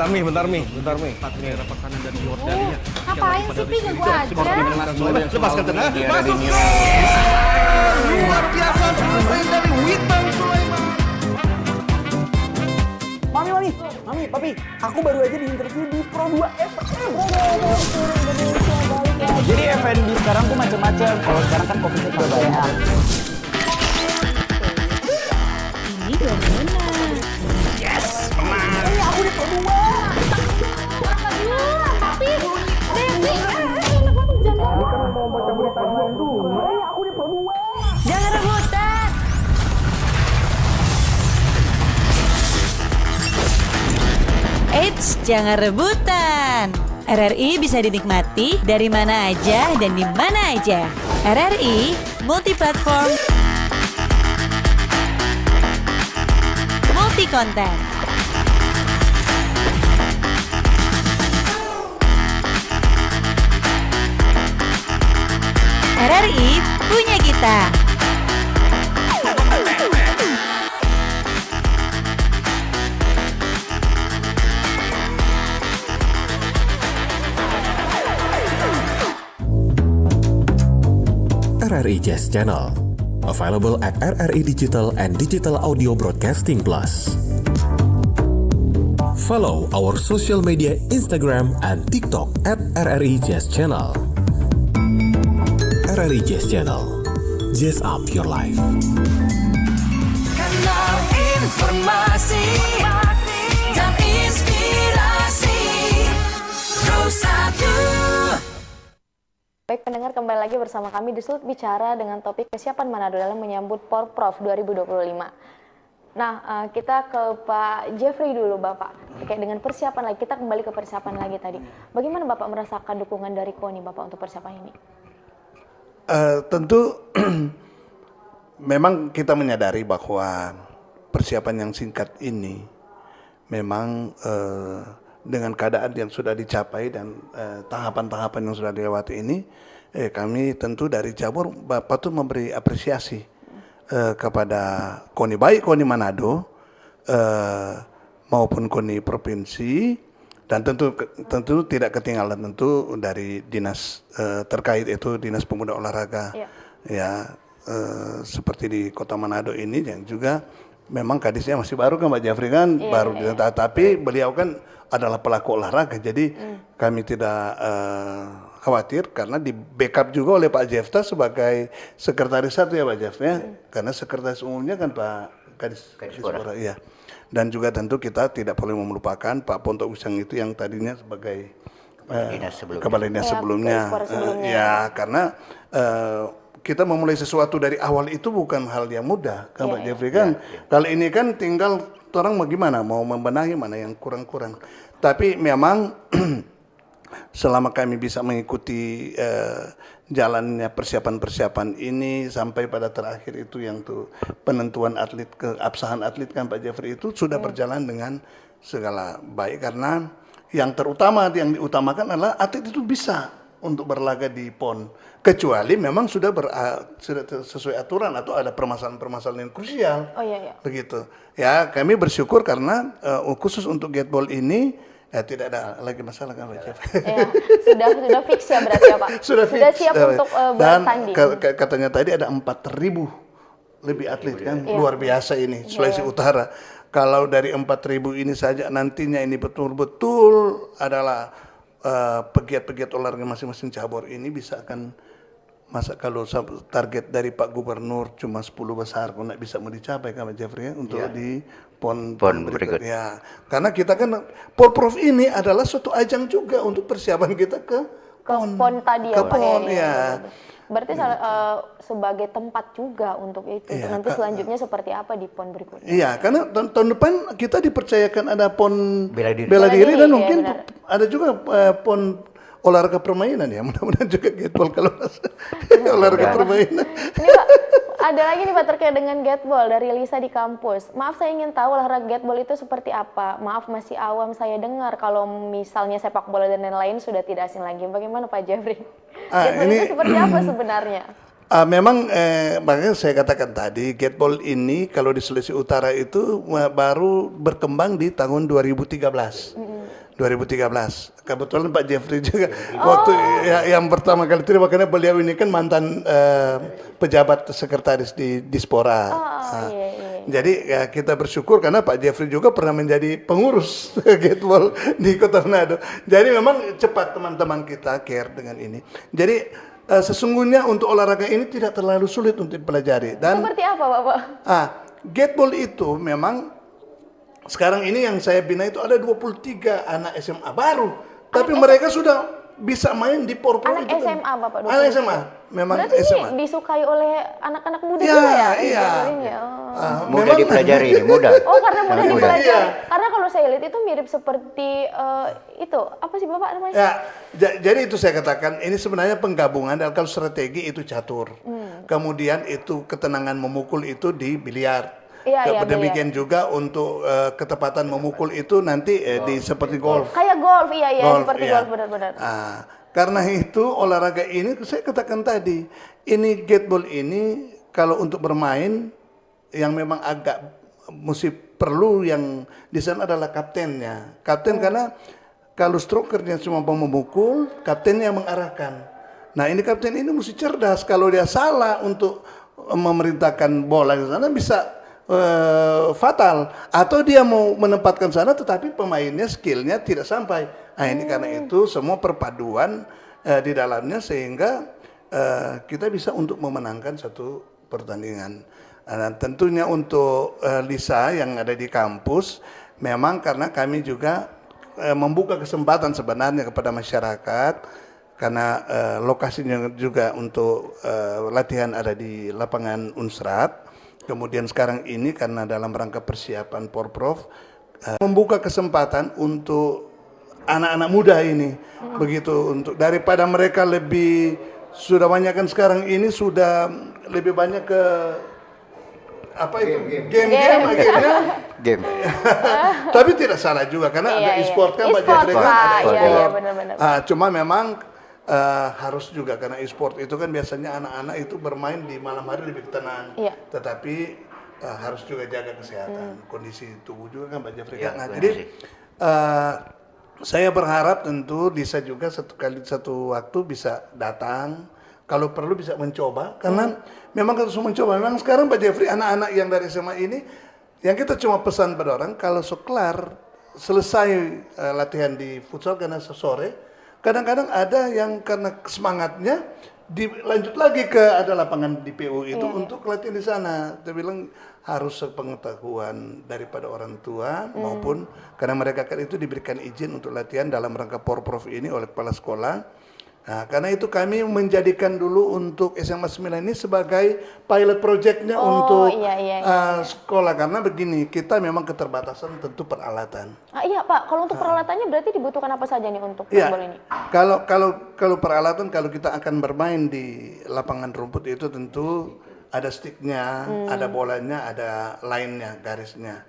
[SPEAKER 8] Bentar Mi.
[SPEAKER 9] Ngapain sih Pi gua aja?
[SPEAKER 8] Lepaskan tenang. Masuk gol! Luar biasa selesai dari Witan Sulaiman.
[SPEAKER 10] Mami, Papi, aku baru aja diinterview di Pro 2 FM. Jadi FNB sekarang tuh macam-macam. Kalau sekarang kan Covid udah banyak.
[SPEAKER 7] Ini baru enak.
[SPEAKER 10] Aku di Pro 2.
[SPEAKER 9] Tapi Devi,
[SPEAKER 10] Aku di Pro 2.
[SPEAKER 7] Jangan rebutan. Eits, jangan rebutan. RRI bisa dinikmati dari mana aja dan di mana aja. RRI multiplatform, multi konten. RRI punya kita.
[SPEAKER 11] RRI Jazz Channel, available at RRI Digital and Digital Audio Broadcasting Plus. Follow our social media Instagram and TikTok at RRI Jazz Channel. RRI Jazz Channel, jazz up your life.
[SPEAKER 6] Kanal informasi dan inspirasi Pro1.
[SPEAKER 1] Baik pendengar, kembali lagi bersama kami di Sulut Bicara dengan topik kesiapan Manado dalam menyambut Porprov 2025. Nah, kita ke Pak Jeffrey dulu Bapak. Terkait dengan persiapan lagi, kita kembali ke persiapan lagi tadi. Bagaimana Bapak merasakan dukungan dari KONI Bapak untuk persiapan ini?
[SPEAKER 3] Tentu memang kita menyadari bahwa persiapan yang singkat ini memang dengan keadaan yang sudah dicapai dan tahapan-tahapan yang sudah dilewati ini, kami tentu dari Cabur patut memberi apresiasi kepada KONI, baik KONI Manado maupun KONI provinsi, dan tentu tidak ketinggalan tentu dari dinas terkait, itu Dinas Pemuda Olahraga ya, seperti di Kota Manado ini yang juga memang kadisnya masih baru kan Mbak Jafri kan, tapi beliau kan adalah pelaku olahraga, jadi kami tidak khawatir karena di backup juga oleh Pak Jefta sebagai sekretaris satu ya Pak Jef ya, karena sekretaris umumnya kan Pak Kadis ya. Dan juga tentu kita tidak perlu melupakan Pak Ponto Usang itu yang tadinya sebagai kepala dinas sebelumnya. Ya, karena kita memulai sesuatu dari awal itu bukan hal yang mudah, kan Pak Jeffrey kan. Kali ini kan tinggal orang bagaimana mau membenahi mana yang kurang-kurang. Tapi memang selama kami bisa mengikuti jalannya persiapan-persiapan ini sampai pada terakhir itu yang tuh penentuan atlet, keabsahan atlet kan Pak Jeffrey itu sudah berjalan dengan segala baik, karena yang terutama yang diutamakan adalah atlet itu bisa untuk berlaga di PON, kecuali memang sudah sesuai aturan atau ada permasalahan-permasalahan yang krusial. Begitu. Ya, kami bersyukur karena khusus untuk gateball ini tidak ada lagi masalah kan Pak Jeff.
[SPEAKER 1] Ya, sudah fix ya berarti ya Pak. Sudah siap untuk bertanding. Dan
[SPEAKER 3] katanya tadi ada 4.000 lebih atlet kan, luar biasa ini Sulawesi Utara. Kalau dari 4.000 ini saja nantinya ini betul-betul adalah pegiat-pegiat olahraga masing-masing cabur ini bisa akan, masa kalau target dari Pak Gubernur cuma 10 besar, kok nggak bisa mau dicapai kan Pak Jeffrey ya, untuk di PON berikut. Ya, karena kita kan Porprov ini adalah suatu ajang juga untuk persiapan kita ke
[SPEAKER 1] pon tadi ya
[SPEAKER 3] ke
[SPEAKER 1] Pak.
[SPEAKER 3] pon,
[SPEAKER 1] Iya.
[SPEAKER 3] ya.
[SPEAKER 1] Berarti sebagai tempat juga untuk itu.
[SPEAKER 3] Iya,
[SPEAKER 1] Nanti selanjutnya seperti apa di pon berikutnya?
[SPEAKER 3] Iya, karena tahun depan kita dipercayakan ada pon
[SPEAKER 4] Bela diri.
[SPEAKER 3] bela diri
[SPEAKER 1] Bela diri,
[SPEAKER 3] dan
[SPEAKER 1] iya,
[SPEAKER 3] mungkin
[SPEAKER 1] benar.
[SPEAKER 3] ada juga pon olahraga permainan ya. Mudah-mudahan juga gateball kalau olahraga permainan.
[SPEAKER 1] Ini Pak, ada lagi nih Pak terkait dengan gateball dari Lisa di kampus. Maaf, saya ingin tahu olahraga gateball itu seperti apa. Maaf, masih awam saya dengar kalau misalnya sepak bola dan lain-lain sudah tidak asing lagi. Bagaimana Pak Jeffrey? Gateball itu seperti apa sebenarnya?
[SPEAKER 3] Memang makanya saya katakan tadi gateball ini kalau di Sulawesi Utara itu baru berkembang di tahun 2013. 2013. Kebetulan Pak Jeffrey juga waktu yang pertama kali itu, makanya beliau ini kan mantan pejabat sekretaris di Dispora.
[SPEAKER 1] Iya.
[SPEAKER 3] Jadi ya, kita bersyukur karena Pak Jeffrey juga pernah menjadi pengurus gateball di Kota Manado. Jadi memang cepat teman-teman kita care dengan ini. Jadi sesungguhnya untuk olahraga ini tidak terlalu sulit untuk dipelajari. Dan
[SPEAKER 1] Seperti apa Bapak?
[SPEAKER 3] gateball itu memang sekarang ini yang saya bina itu ada 23 anak SMA baru, tapi mereka sudah bisa main di porpor
[SPEAKER 1] Anak
[SPEAKER 3] itu.
[SPEAKER 1] SMA Bapak?
[SPEAKER 3] Anak SMA, memang
[SPEAKER 1] Berarti
[SPEAKER 3] SMA.
[SPEAKER 1] ini disukai oleh anak-anak muda
[SPEAKER 3] Ya,
[SPEAKER 1] juga ya?
[SPEAKER 3] iya.
[SPEAKER 1] gateball ini ya?
[SPEAKER 4] Mudah dipelajari ini, mudah.
[SPEAKER 1] Oh, karena mudah
[SPEAKER 4] Sangat
[SPEAKER 1] dipelajari.
[SPEAKER 3] Iya.
[SPEAKER 1] Karena kalau saya lihat itu mirip seperti itu. Apa sih Bapak namanya?
[SPEAKER 3] Ya, jadi itu saya katakan ini sebenarnya penggabungan. Dan kalau strategi itu catur, kemudian itu ketenangan memukul itu di biliar.
[SPEAKER 1] Iya,
[SPEAKER 3] Demikian juga untuk ketepatan memukul itu nanti di seperti golf.
[SPEAKER 1] Kayak golf, iya, seperti
[SPEAKER 3] iya.
[SPEAKER 1] golf benar-benar.
[SPEAKER 3] Karena itu olahraga ini saya katakan tadi, ini gateball ini kalau untuk bermain yang memang agak mesti perlu yang di sana adalah kaptennya. Kapten karena kalau strokernya cuma memukul, kaptennya yang mengarahkan. Nah ini kapten ini mesti cerdas. Kalau dia salah untuk memerintahkan bola ke sana bisa fatal, atau dia mau menempatkan sana tetapi pemainnya skillnya tidak sampai. Nah ini karena itu semua perpaduan di dalamnya sehingga kita bisa untuk memenangkan satu pertandingan. Dan tentunya untuk Lisa yang ada di kampus memang karena kami juga membuka kesempatan sebenarnya kepada masyarakat karena lokasinya juga untuk latihan ada di lapangan Unsrat. Kemudian sekarang ini karena dalam rangka persiapan Porprov membuka kesempatan untuk anak-anak muda ini begitu untuk daripada mereka lebih sudah banyak kan sekarang ini sudah lebih banyak ke apa itu game akhirnya
[SPEAKER 4] Game.
[SPEAKER 3] tapi tidak salah juga karena ada e-sport kan Pak Jeffrey kan ada e-sport.
[SPEAKER 1] Benar-benar.
[SPEAKER 3] Cuma memang harus juga karena e-sport itu kan biasanya anak-anak itu bermain di malam hari lebih tenang. Tetapi harus juga jaga kesehatan, kondisi tubuh juga kan Pak Jeffrey. Nah, jadi saya berharap tentu Lisa juga satu waktu bisa datang, kalau perlu bisa mencoba karena memang harus mencoba. Memang sekarang Pak Jeffrey anak-anak yang dari SMA ini yang kita cuma pesan pada orang kalau sekelar selesai latihan di futsal karena sore kadang-kadang ada yang karena semangatnya dilanjut lagi ke ada lapangan di PU itu untuk latihan di sana. Dia bilang harus sepengetahuan daripada orang tua maupun karena mereka kan itu diberikan izin untuk latihan dalam rangka Porprov ini oleh kepala sekolah. Nah, karena itu kami menjadikan dulu untuk SMA 9 ini sebagai pilot projectnya untuk sekolah karena begini kita memang keterbatasan tentu peralatan.
[SPEAKER 1] Iya Pak, kalau untuk peralatannya berarti dibutuhkan apa saja nih untuk gateball ini?
[SPEAKER 3] Kalau peralatan kalau kita akan bermain di lapangan rumput itu tentu ada sticknya, ada bolanya, ada line-nya, garisnya,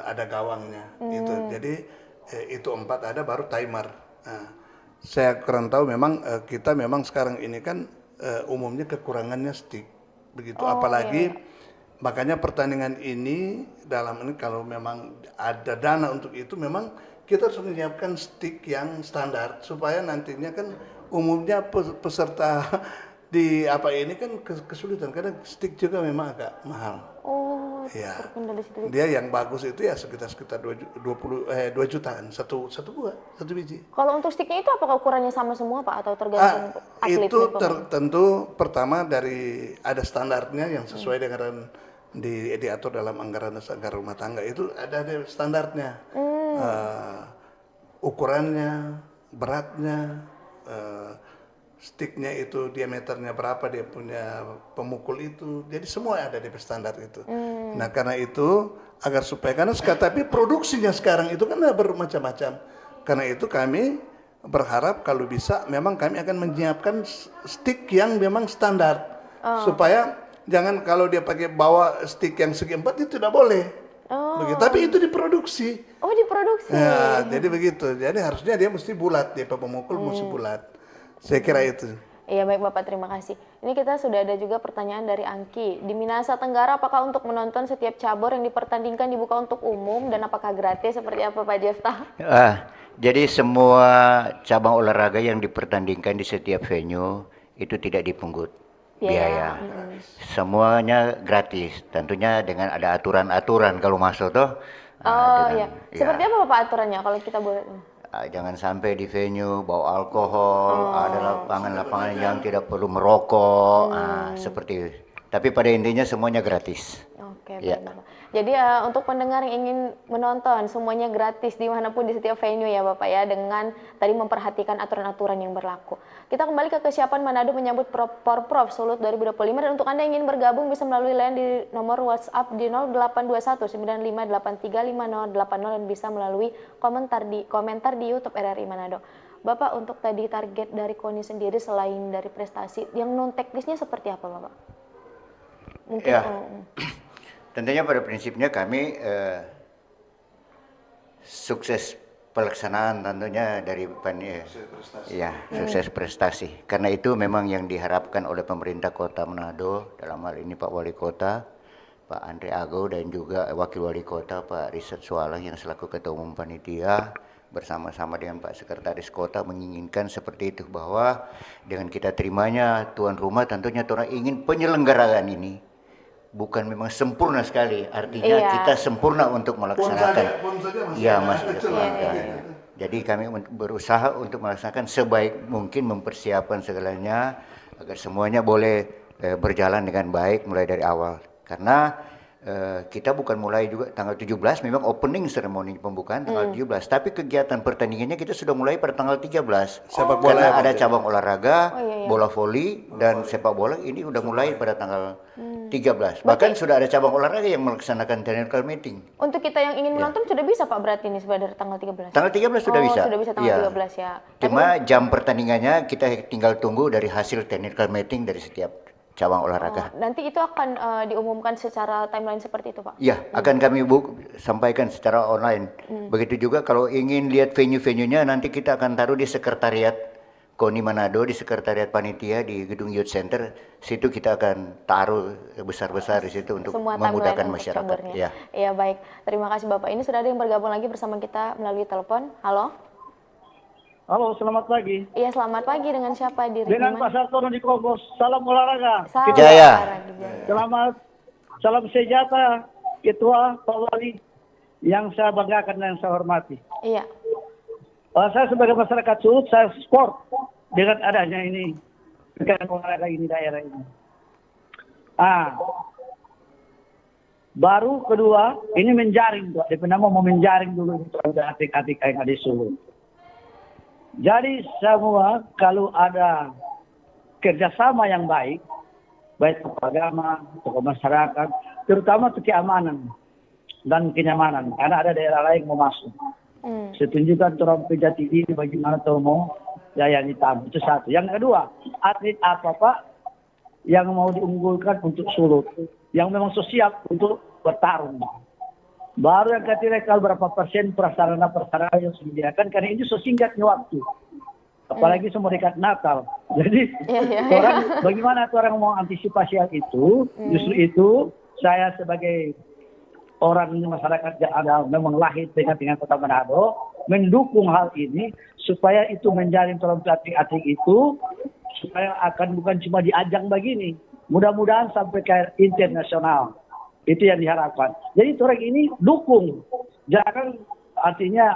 [SPEAKER 3] ada gawangnya, gitu. Jadi itu 4 ada baru timer. Saya kurang tahu memang kita memang sekarang ini kan umumnya kekurangannya stick begitu apalagi makanya pertandingan ini dalam ini kalau memang ada dana untuk itu memang kita harus menyiapkan stick yang standar supaya nantinya kan umumnya peserta di apa ini kan kesulitan karena stick juga memang agak mahal. Ya. Dia yang bagus itu ya sekitar 2 jutaan satu biji.
[SPEAKER 1] Kalau untuk sticknya itu apakah ukurannya sama semua Pak atau tergantung atletnya?
[SPEAKER 3] Itu tentu pertama dari ada standarnya yang sesuai dengan diatur dalam anggaran rumah tangga itu ada standarnya, ukurannya, beratnya, sticknya itu diameternya berapa, dia punya pemukul itu, jadi semua ada di standar itu. Nah karena itu agar supaya tapi produksinya sekarang itu kan bermacam-macam. Karena itu kami berharap kalau bisa memang kami akan menyiapkan stick yang memang standar supaya jangan kalau dia pakai bawa stick yang segi 4 itu tidak boleh. Begitu. Tapi itu diproduksi.
[SPEAKER 1] Oh diproduksi.
[SPEAKER 3] Ya, jadi begitu. Jadi harusnya dia mesti bulat, dia pemukul mesti bulat. Saya kira itu.
[SPEAKER 1] Iya baik Bapak, terima kasih. Ini kita sudah ada juga pertanyaan dari Angki. Di Minahasa Tenggara apakah untuk menonton setiap cabur yang dipertandingkan dibuka untuk umum dan apakah gratis, seperti apa Pak Jefta?
[SPEAKER 4] Jadi semua cabang olahraga yang dipertandingkan di setiap venue itu tidak dipungut biaya. Semuanya gratis. Tentunya dengan ada aturan-aturan kalau masuk toh.
[SPEAKER 1] Iya. Seperti apa Bapak aturannya kalau kita boleh?
[SPEAKER 4] Jangan sampai di venue bawa alkohol, ada lapangan-lapangan yang tidak perlu merokok, seperti itu. Tapi pada intinya semuanya gratis.
[SPEAKER 1] Oke, baik Bapak. Jadi untuk pendengar yang ingin menonton semuanya gratis dimanapun di setiap venue ya Bapak ya, dengan tadi memperhatikan aturan-aturan yang berlaku. Kita kembali ke kesiapan Manado menyambut Porprov Sulut 2025, dan untuk Anda yang ingin bergabung bisa melalui line di nomor WhatsApp di 0821 9583 5080 dan bisa melalui komentar di YouTube RRI Manado. Bapak, untuk tadi target dari KONI sendiri selain dari prestasi yang non teknisnya seperti apa Bapak? Mungkin
[SPEAKER 4] tentunya pada prinsipnya kami sukses pelaksanaan tentunya dari sukses prestasi. Karena itu memang yang diharapkan oleh pemerintah Kota Manado, dalam hal ini Pak Wali Kota, Pak Andre Ago, dan juga Wakil Wali Kota Pak Risat Sualang yang selaku Ketua Umum Panitia, bersama-sama dengan Pak Sekretaris Kota menginginkan seperti itu, bahwa dengan kita terimanya tuan rumah tentunya orang ingin penyelenggaraan ini bukan memang sempurna sekali, artinya kita sempurna untuk melaksanakan. Jadi kami berusaha untuk melaksanakan sebaik mungkin, mempersiapkan segalanya agar semuanya boleh berjalan dengan baik mulai dari awal. Karena kita bukan mulai juga tanggal 17, memang opening ceremony pembukaan tanggal 17, tapi kegiatan pertandingannya kita sudah mulai pada tanggal 13. Sepak bola karena ada cabang olahraga, bola voli dan sepak bola ini udah mulai pada tanggal 13. Bahkan sudah ada cabang olahraga yang melaksanakan technical meeting.
[SPEAKER 1] Untuk kita yang ingin menonton sudah bisa Pak berarti ini sebenarnya dari tanggal 13?
[SPEAKER 4] Tanggal 13 sudah bisa.
[SPEAKER 1] Sudah bisa tanggal 13 ya.
[SPEAKER 4] Cuma jam pertandingannya kita tinggal tunggu dari hasil technical meeting dari setiap cabang olahraga.
[SPEAKER 1] Nanti itu akan diumumkan secara timeline seperti itu Pak?
[SPEAKER 4] Ya, akan kami sampaikan secara online. Begitu juga kalau ingin lihat venue-venue-nya, nanti kita akan taruh di sekretariat KONI Manado, di sekretariat panitia di Gedung Youth Center. Situ kita akan taruh besar-besar di situ untuk semua memudahkan masyarakat.
[SPEAKER 1] Iya baik, terima kasih Bapak. Ini sudah ada yang bergabung lagi bersama kita melalui telepon. Halo?
[SPEAKER 12] Halo, selamat pagi.
[SPEAKER 1] Iya, selamat pagi. Dengan siapa diri?
[SPEAKER 12] Dengan Pak Sartono di Kogos. Salam olahraga.
[SPEAKER 4] Jaya.
[SPEAKER 12] Selamat, salam sejahtera Ketua Pak Wali yang saya banggakan dan saya hormati.
[SPEAKER 1] Iya.
[SPEAKER 12] Saya sebagai masyarakat Sulut, saya sport dengan adanya ini kegiatan olahraga ini daerah ini. Baru kedua, ini menjaring, Pak. DP nama mau menjaring dulu untuk atik-atik yang ada di Sulut. Jadi semua kalau ada kerjasama yang baik tokoh agama, tokoh masyarakat, terutama untuk keamanan dan kenyamanan, karena ada daerah lain mau masuk. Saya tunjukkan orang Jati Diri bagaimana mau layani tamu, itu satu. Yang kedua, atlet apa Pak yang mau diunggulkan untuk Sulut, yang memang siap untuk bertarung. Baru yang ketiga kalau berapa persen prasarana yang disediakan, karena ini sesingkatnya waktu. Apalagi semua dekat Natal. Jadi orang bagaimana orang mau antisipasi hal itu? Justru itu saya sebagai orang masyarakat yang ada memang lahir dengan Kota Manado mendukung hal ini supaya itu menjalin tolong atlet itu supaya akan bukan cuma di ajang begini. Mudah-mudahan sampai ke internasional. Itu yang diharapkan. Jadi orang ini dukung. Jangan artinya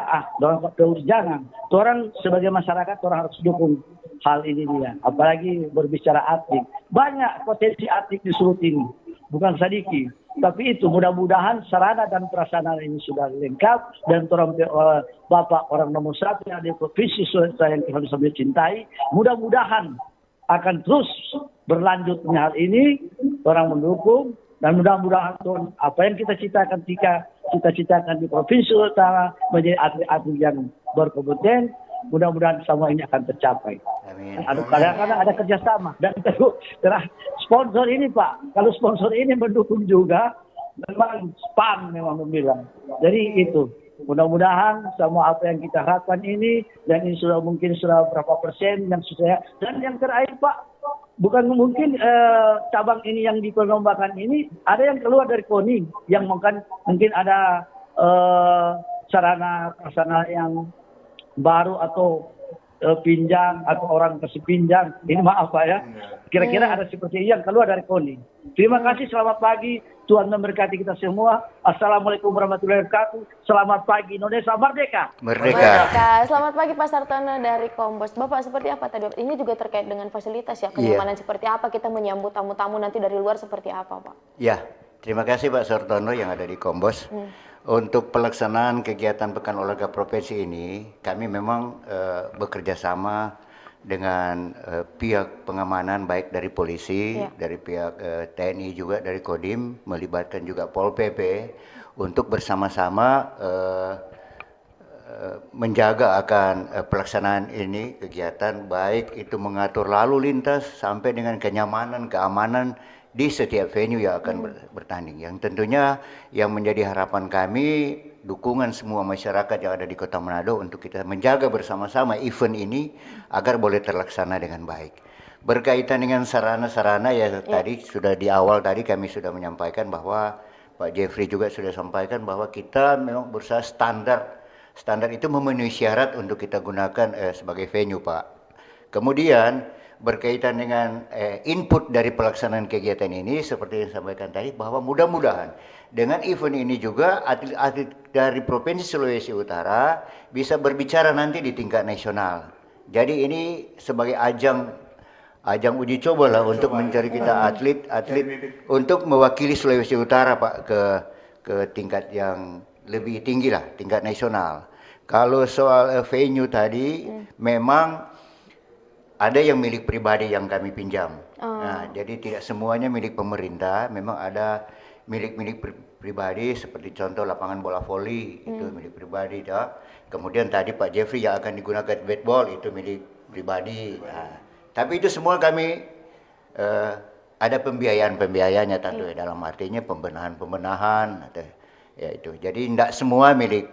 [SPEAKER 12] jangan. Orang sebagai masyarakat orang harus dukung hal ini dia. Apalagi berbicara atlet. Banyak potensi atlet di Sulut ini. Bukan sedikit. Tapi itu mudah-mudahan sarana dan prasarana ini sudah lengkap dan Bapak orang nomor 1 yang ada di provinsi Sulawesi yang kita bisa cintai, mudah-mudahan akan terus berlanjutnya hal ini, orang mendukung dan mudah-mudahan Tuhan apa yang kita citakan di Provinsi Utara menjadi atlet-atlet yang berkompeten, mudah-mudahan semua ini akan tercapai.
[SPEAKER 4] Amin.
[SPEAKER 12] Karena ada kerjasama dan sponsor ini Pak, kalau sponsor ini mendukung juga, memang SPAN memang membilang. Jadi itu, mudah-mudahan semua apa yang kita harapkan ini dan ini sudah berapa persen yang sudah. Dan yang terakhir Pak, bukan mungkin cabang ini yang diperlombakan ini ada yang keluar dari KONI yang mungkin ada sarana yang baru atau pinjang atau orang kasih pinjang. Ini maaf Pak ya. Kira-kira ada seperti yang keluar dari KONI. Terima kasih, selamat pagi. Tuhan memberkati kita semua. Assalamualaikum warahmatullahi wabarakatuh. Selamat pagi Indonesia Merdeka.
[SPEAKER 1] Merdeka. Selamat pagi Pak Sartono dari Kombos. Bapak seperti apa tadi? Ini juga terkait dengan fasilitas ya, kenyamanan seperti apa kita menyambut tamu-tamu nanti dari luar seperti apa Pak?
[SPEAKER 4] Ya, terima kasih Pak Sartono yang ada di Kombos. Untuk pelaksanaan kegiatan Pekan Olahraga Provinsi ini, kami memang bekerja sama dengan pihak pengamanan baik dari polisi, dari pihak TNI juga, dari Kodim, melibatkan juga Pol PP untuk bersama-sama menjaga akan pelaksanaan ini kegiatan, baik itu mengatur lalu lintas sampai dengan kenyamanan, keamanan di setiap venue yang akan bertanding. Yang tentunya yang menjadi harapan kami, dukungan semua masyarakat yang ada di Kota Manado untuk kita menjaga bersama-sama event ini agar boleh terlaksana dengan baik. Berkaitan dengan sarana-sarana ya tadi sudah di awal tadi kami sudah menyampaikan bahwa Pak Jeffrey juga sudah sampaikan bahwa kita memang berusaha standar itu memenuhi syarat untuk kita gunakan sebagai venue Pak. Kemudian berkaitan dengan input dari pelaksanaan kegiatan ini seperti yang disampaikan tadi bahwa mudah-mudahan dengan event ini juga atlet-atlet dari Provinsi Sulawesi Utara bisa berbicara nanti di tingkat nasional. Jadi ini sebagai ajang uji coba lah untuk mencari kita atlet untuk mewakili Sulawesi Utara Pak ke tingkat yang lebih tinggi lah, tingkat nasional. Kalau soal venue tadi memang ada yang milik pribadi yang kami pinjam. Nah, jadi tidak semuanya milik pemerintah, memang ada milik pribadi seperti contoh lapangan bola voli itu milik pribadi. Kemudian tadi Pak Jeffrey yang akan digunakan baseball itu milik pribadi. Nah, tapi itu semua kami ada pembiayaannya tentu dalam artinya pembenahan ya itu. Jadi tidak semua milik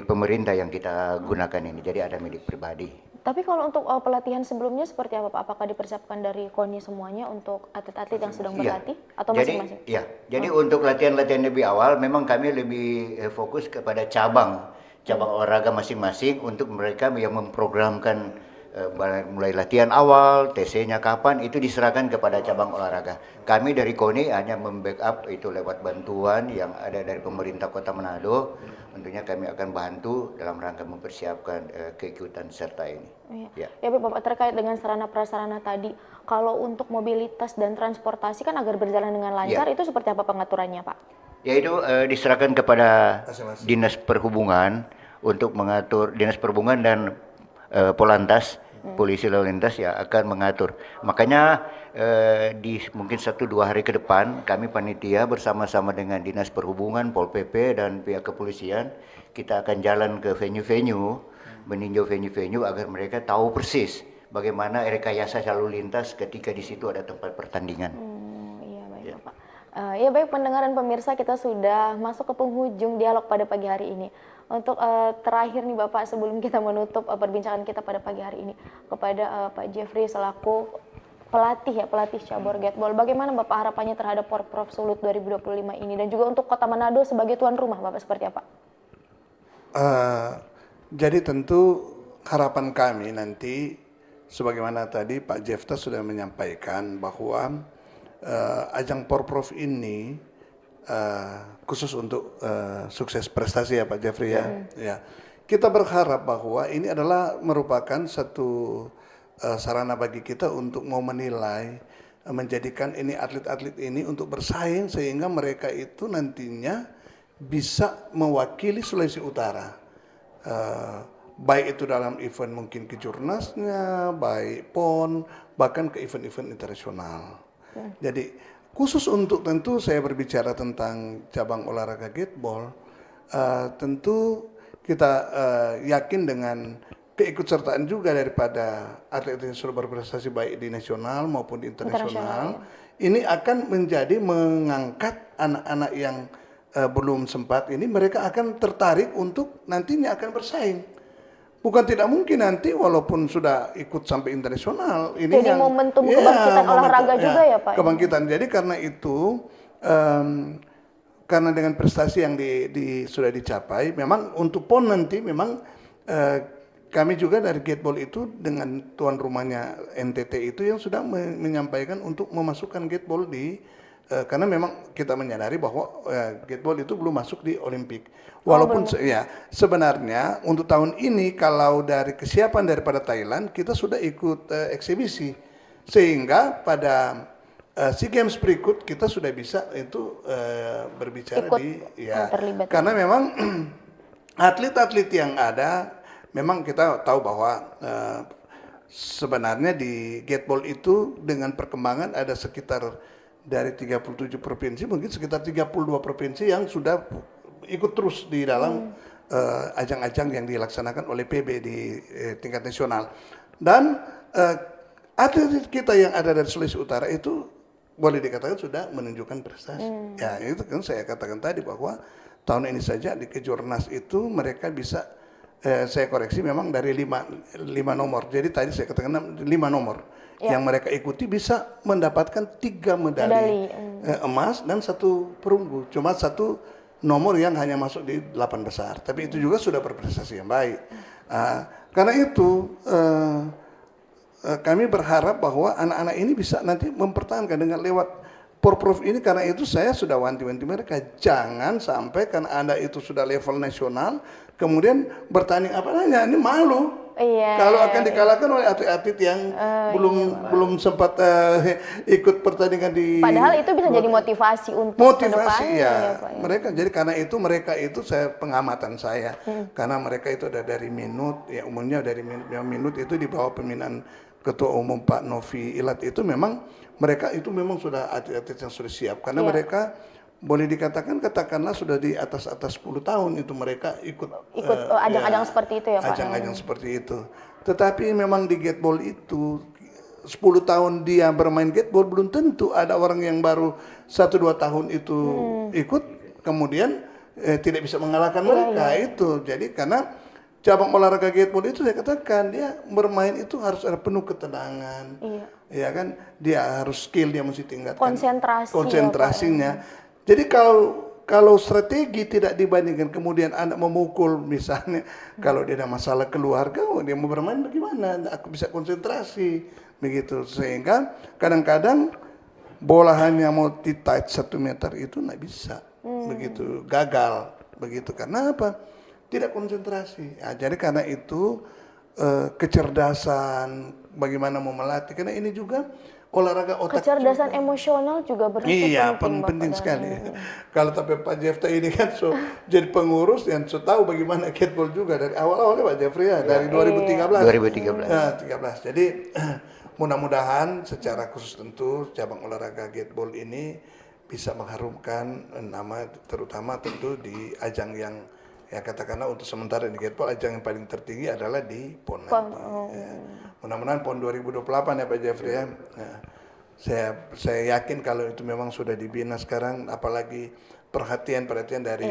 [SPEAKER 4] pemerintah yang kita gunakan ini. Jadi ada milik pribadi.
[SPEAKER 1] Tapi kalau untuk pelatihan sebelumnya seperti apa Pak? Apakah dipersiapkan dari KONI semuanya untuk atlet-atlet yang sedang berlatih atau masing-masing?
[SPEAKER 4] Jadi untuk latihan-latihan lebih awal memang kami lebih fokus kepada cabang olahraga masing-masing untuk mereka yang memprogramkan mulai latihan awal, TC-nya kapan itu diserahkan kepada cabang olahraga. Kami dari KONI hanya membackup itu lewat bantuan yang ada dari pemerintah Kota Manado. Tentunya kami akan bantu dalam rangka mempersiapkan keikutsertaan serta ini.
[SPEAKER 1] Ya Bapak, terkait dengan sarana prasarana tadi, kalau untuk mobilitas dan transportasi kan agar berjalan dengan lancar, itu seperti apa pengaturannya Pak? Yaitu
[SPEAKER 4] diserahkan kepada Dinas Perhubungan untuk mengatur, Dinas Perhubungan dan Polantas, Polisi Lalu Lintas ya akan mengatur. Makanya di mungkin 1-2 hari ke depan kami panitia bersama-sama dengan Dinas Perhubungan, Pol PP dan pihak kepolisian kita akan jalan ke venue-venue, meninjau venue-venue agar mereka tahu persis bagaimana rekayasa lalu lintas ketika di situ ada tempat pertandingan.
[SPEAKER 1] Iya baik Bapak. Ya baik pendengar dan pemirsa, kita sudah masuk ke penghujung dialog pada pagi hari ini. Untuk terakhir nih Bapak, sebelum kita menutup perbincangan kita pada pagi hari ini, kepada Pak Jeffrey selaku pelatih cabur gateball, bagaimana Bapak harapannya terhadap Porprov Sulut 2025 ini dan juga untuk Kota Manado sebagai tuan rumah Bapak seperti apa?
[SPEAKER 3] Jadi tentu harapan kami nanti sebagaimana tadi Pak Jefta sudah menyampaikan bahwa ajang Porprov ini khusus untuk sukses prestasi ya Pak Jeffrey ya. Kita berharap bahwa ini adalah merupakan satu sarana bagi kita untuk mau menilai menjadikan ini atlet-atlet ini untuk bersaing sehingga mereka itu nantinya bisa mewakili Sulawesi Utara. Baik itu dalam event mungkin kejurnasnya, baik PON, bahkan ke event-event internasional. Jadi khusus untuk tentu saya berbicara tentang cabang olahraga gateball, tentu kita yakin dengan keikutsertaan juga daripada atlet yang sudah berprestasi baik di nasional maupun di internasional. Ini akan menjadi mengangkat anak-anak yang belum sempat ini, mereka akan tertarik untuk nantinya akan bersaing. Bukan tidak mungkin nanti walaupun sudah ikut sampai internasional. Ini
[SPEAKER 1] jadi momentum kebangkitan olahraga juga ya Pak?
[SPEAKER 3] Kebangkitan. Jadi karena itu, karena dengan prestasi yang sudah dicapai, memang untuk PON nanti memang kami juga dari gateball itu dengan tuan rumahnya NTT itu yang sudah menyampaikan untuk memasukkan gateball karena memang kita menyadari bahwa gateball itu belum masuk di Olimpik. Walaupun sebenarnya untuk tahun ini kalau dari kesiapan daripada Thailand kita sudah ikut eksibisi, sehingga pada SEA Games berikut kita sudah bisa itu berbicara terlibat. Karena memang atlet-atlet yang ada, memang kita tahu bahwa sebenarnya di gateball itu dengan perkembangan ada sekitar dari 37 provinsi, mungkin sekitar 32 provinsi yang sudah ikut terus di dalam ajang-ajang yang dilaksanakan oleh PB di tingkat nasional. Dan atlet kita yang ada dari Sulawesi Utara itu boleh dikatakan sudah menunjukkan prestasi. Ya itu kan saya katakan tadi bahwa tahun ini saja di kejurnas itu mereka bisa, saya koreksi memang dari 5 nomor. Jadi tadi saya katakan 5 nomor. Yang mereka ikuti bisa mendapatkan 3 medali emas dan 1 perunggu. Cuma 1 nomor yang hanya masuk di 8 besar. Tapi itu juga sudah berprestasi yang baik. Karena itu kami berharap bahwa anak-anak ini bisa nanti mempertahankan dengan lewat Porprov ini. Karena itu saya sudah wanti-wanti mereka, jangan sampai karena Anda itu sudah level nasional kemudian bertanding ini malu. Kalau akan dikalahkan oleh atlet-atlet yang belum sempat ikut pertandingan di.
[SPEAKER 1] Padahal itu bisa jadi motivasi untuk
[SPEAKER 3] motivasi mereka. Jadi karena itu mereka itu pengamatan saya, karena mereka itu ada dari minut, ya umumnya dari minut itu di bawah pembinaan Ketua Umum Pak Novi Ilat itu memang mereka itu memang sudah atlet-atlet yang sudah siap, karena mereka boleh katakanlah sudah di atas 10 tahun itu mereka ikut
[SPEAKER 1] ajang-ajang seperti itu ya Pak.
[SPEAKER 3] Ajang-ajang seperti itu. Tetapi memang di gateball itu 10 tahun dia bermain gateball belum tentu ada orang yang baru 1-2 tahun itu ikut kemudian tidak bisa mengalahkan mereka itu. Jadi karena cabang olahraga gateball itu saya katakan dia bermain itu harus ada penuh ketenangan. Ya kan, dia harus skill, dia mesti tingkatkan konsentrasinya. Jadi kalau strategi tidak dibandingkan kemudian anak memukul misalnya, kalau dia ada masalah keluarga, dia mau bermain bagaimana? Aku bisa konsentrasi begitu, sehingga kadang-kadang bola hanya mau di-touch 1 meter itu nggak bisa, begitu gagal begitu. Karena apa? Tidak konsentrasi. Jadi karena itu kecerdasan bagaimana mau melatih, karena ini juga olahraga otak.
[SPEAKER 1] Kecerdasan emosional juga
[SPEAKER 3] penting sekali. Kalau tapi Pak Jeffrey ini kan jadi pengurus yang tahu bagaimana gateball juga dari awal-awalnya Pak Jeffrey dari 2013. Jadi mudah-mudahan secara khusus tentu cabang olahraga gateball ini bisa mengharumkan nama, terutama tentu di ajang yang katakanlah untuk sementara di gateball ajang yang paling tertinggi adalah di PON. Mudah-mudahan PON 2028 ya Pak Jeffrey ya. Saya yakin kalau itu memang sudah dibina sekarang, apalagi perhatian dari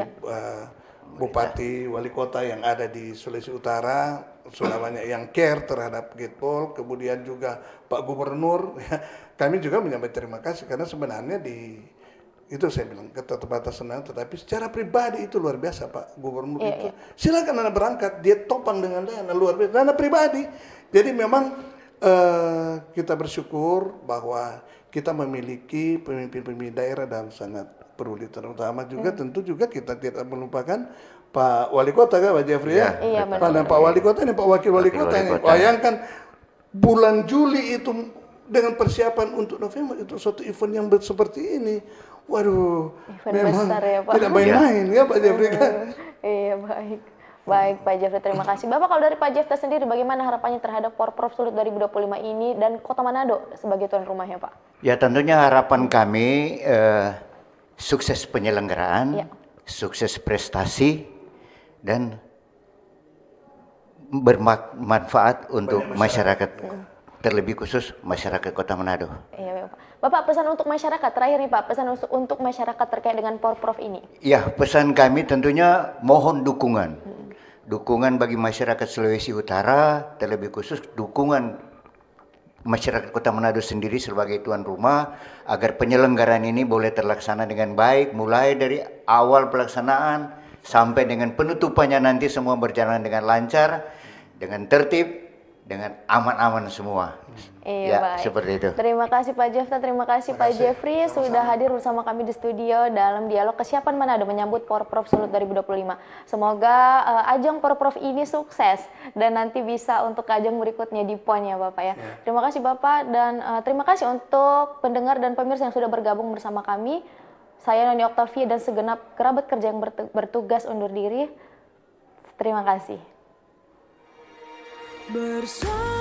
[SPEAKER 3] bupati, wali kota yang ada di Sulawesi Utara sudah banyak yang care terhadap gateball, kemudian juga Pak Gubernur. Kami juga menyampaikan terima kasih karena sebenarnya itu saya bilang keterbatasan, tetapi secara pribadi itu luar biasa Pak Gubernur itu. Silakan Anda berangkat, dia topang dengan dana luar biasa, dana pribadi. Jadi memang kita bersyukur bahwa kita memiliki pemimpin-pemimpin daerah dan sangat peduli, terutama juga tentu juga kita tidak melupakan Pak Wali Kota kan Pak Jeffrey ya. Pak Wali Kota ini, Pak Wakil Wali Kota ini. Bayangkan bulan Juli itu dengan persiapan untuk November itu suatu event yang seperti ini. Waduh,
[SPEAKER 1] Event
[SPEAKER 3] memang
[SPEAKER 1] besar ya, Pak.
[SPEAKER 3] tidak main-main ya Pak Jeffrey kan.
[SPEAKER 1] Iya, baik. Baik Pak Jeffrey, terima kasih. Bapak, kalau dari Pak Jeffrey sendiri bagaimana harapannya terhadap Porprov Sulut 2025 ini dan Kota Manado sebagai tuan rumahnya, Pak?
[SPEAKER 4] Ya, tentunya harapan kami sukses penyelenggaraan, sukses prestasi, dan bermanfaat untuk masyarakat, terlebih khusus masyarakat Kota Manado.
[SPEAKER 1] Iya, Pak. Bapak, pesan untuk masyarakat terakhir nih Pak, pesan untuk masyarakat terkait dengan Porprov ini.
[SPEAKER 4] Ya, pesan kami tentunya mohon dukungan. Dukungan bagi masyarakat Sulawesi Utara, terlebih khusus dukungan masyarakat Kota Manado sendiri sebagai tuan rumah agar penyelenggaraan ini boleh terlaksana dengan baik, mulai dari awal pelaksanaan sampai dengan penutupannya nanti semua berjalan dengan lancar, dengan tertib, dengan aman-aman semua.
[SPEAKER 1] Iya,
[SPEAKER 4] ya,
[SPEAKER 1] baik.
[SPEAKER 4] seperti itu.
[SPEAKER 1] Terima kasih Pak Jeffrey, terima kasih Pak Jeffrey sudah hadir bersama kami di studio dalam dialog kesiapan Manado menyambut Porprov Sulut 2025. Semoga ajang Porprov ini sukses dan nanti bisa untuk ajang berikutnya di PON ya Bapak ya. Terima kasih Bapak dan terima kasih untuk pendengar dan pemirsa yang sudah bergabung bersama kami. Saya Noni Oktavia dan segenap kerabat kerja yang bertugas undur diri. Terima kasih.
[SPEAKER 6] Bersama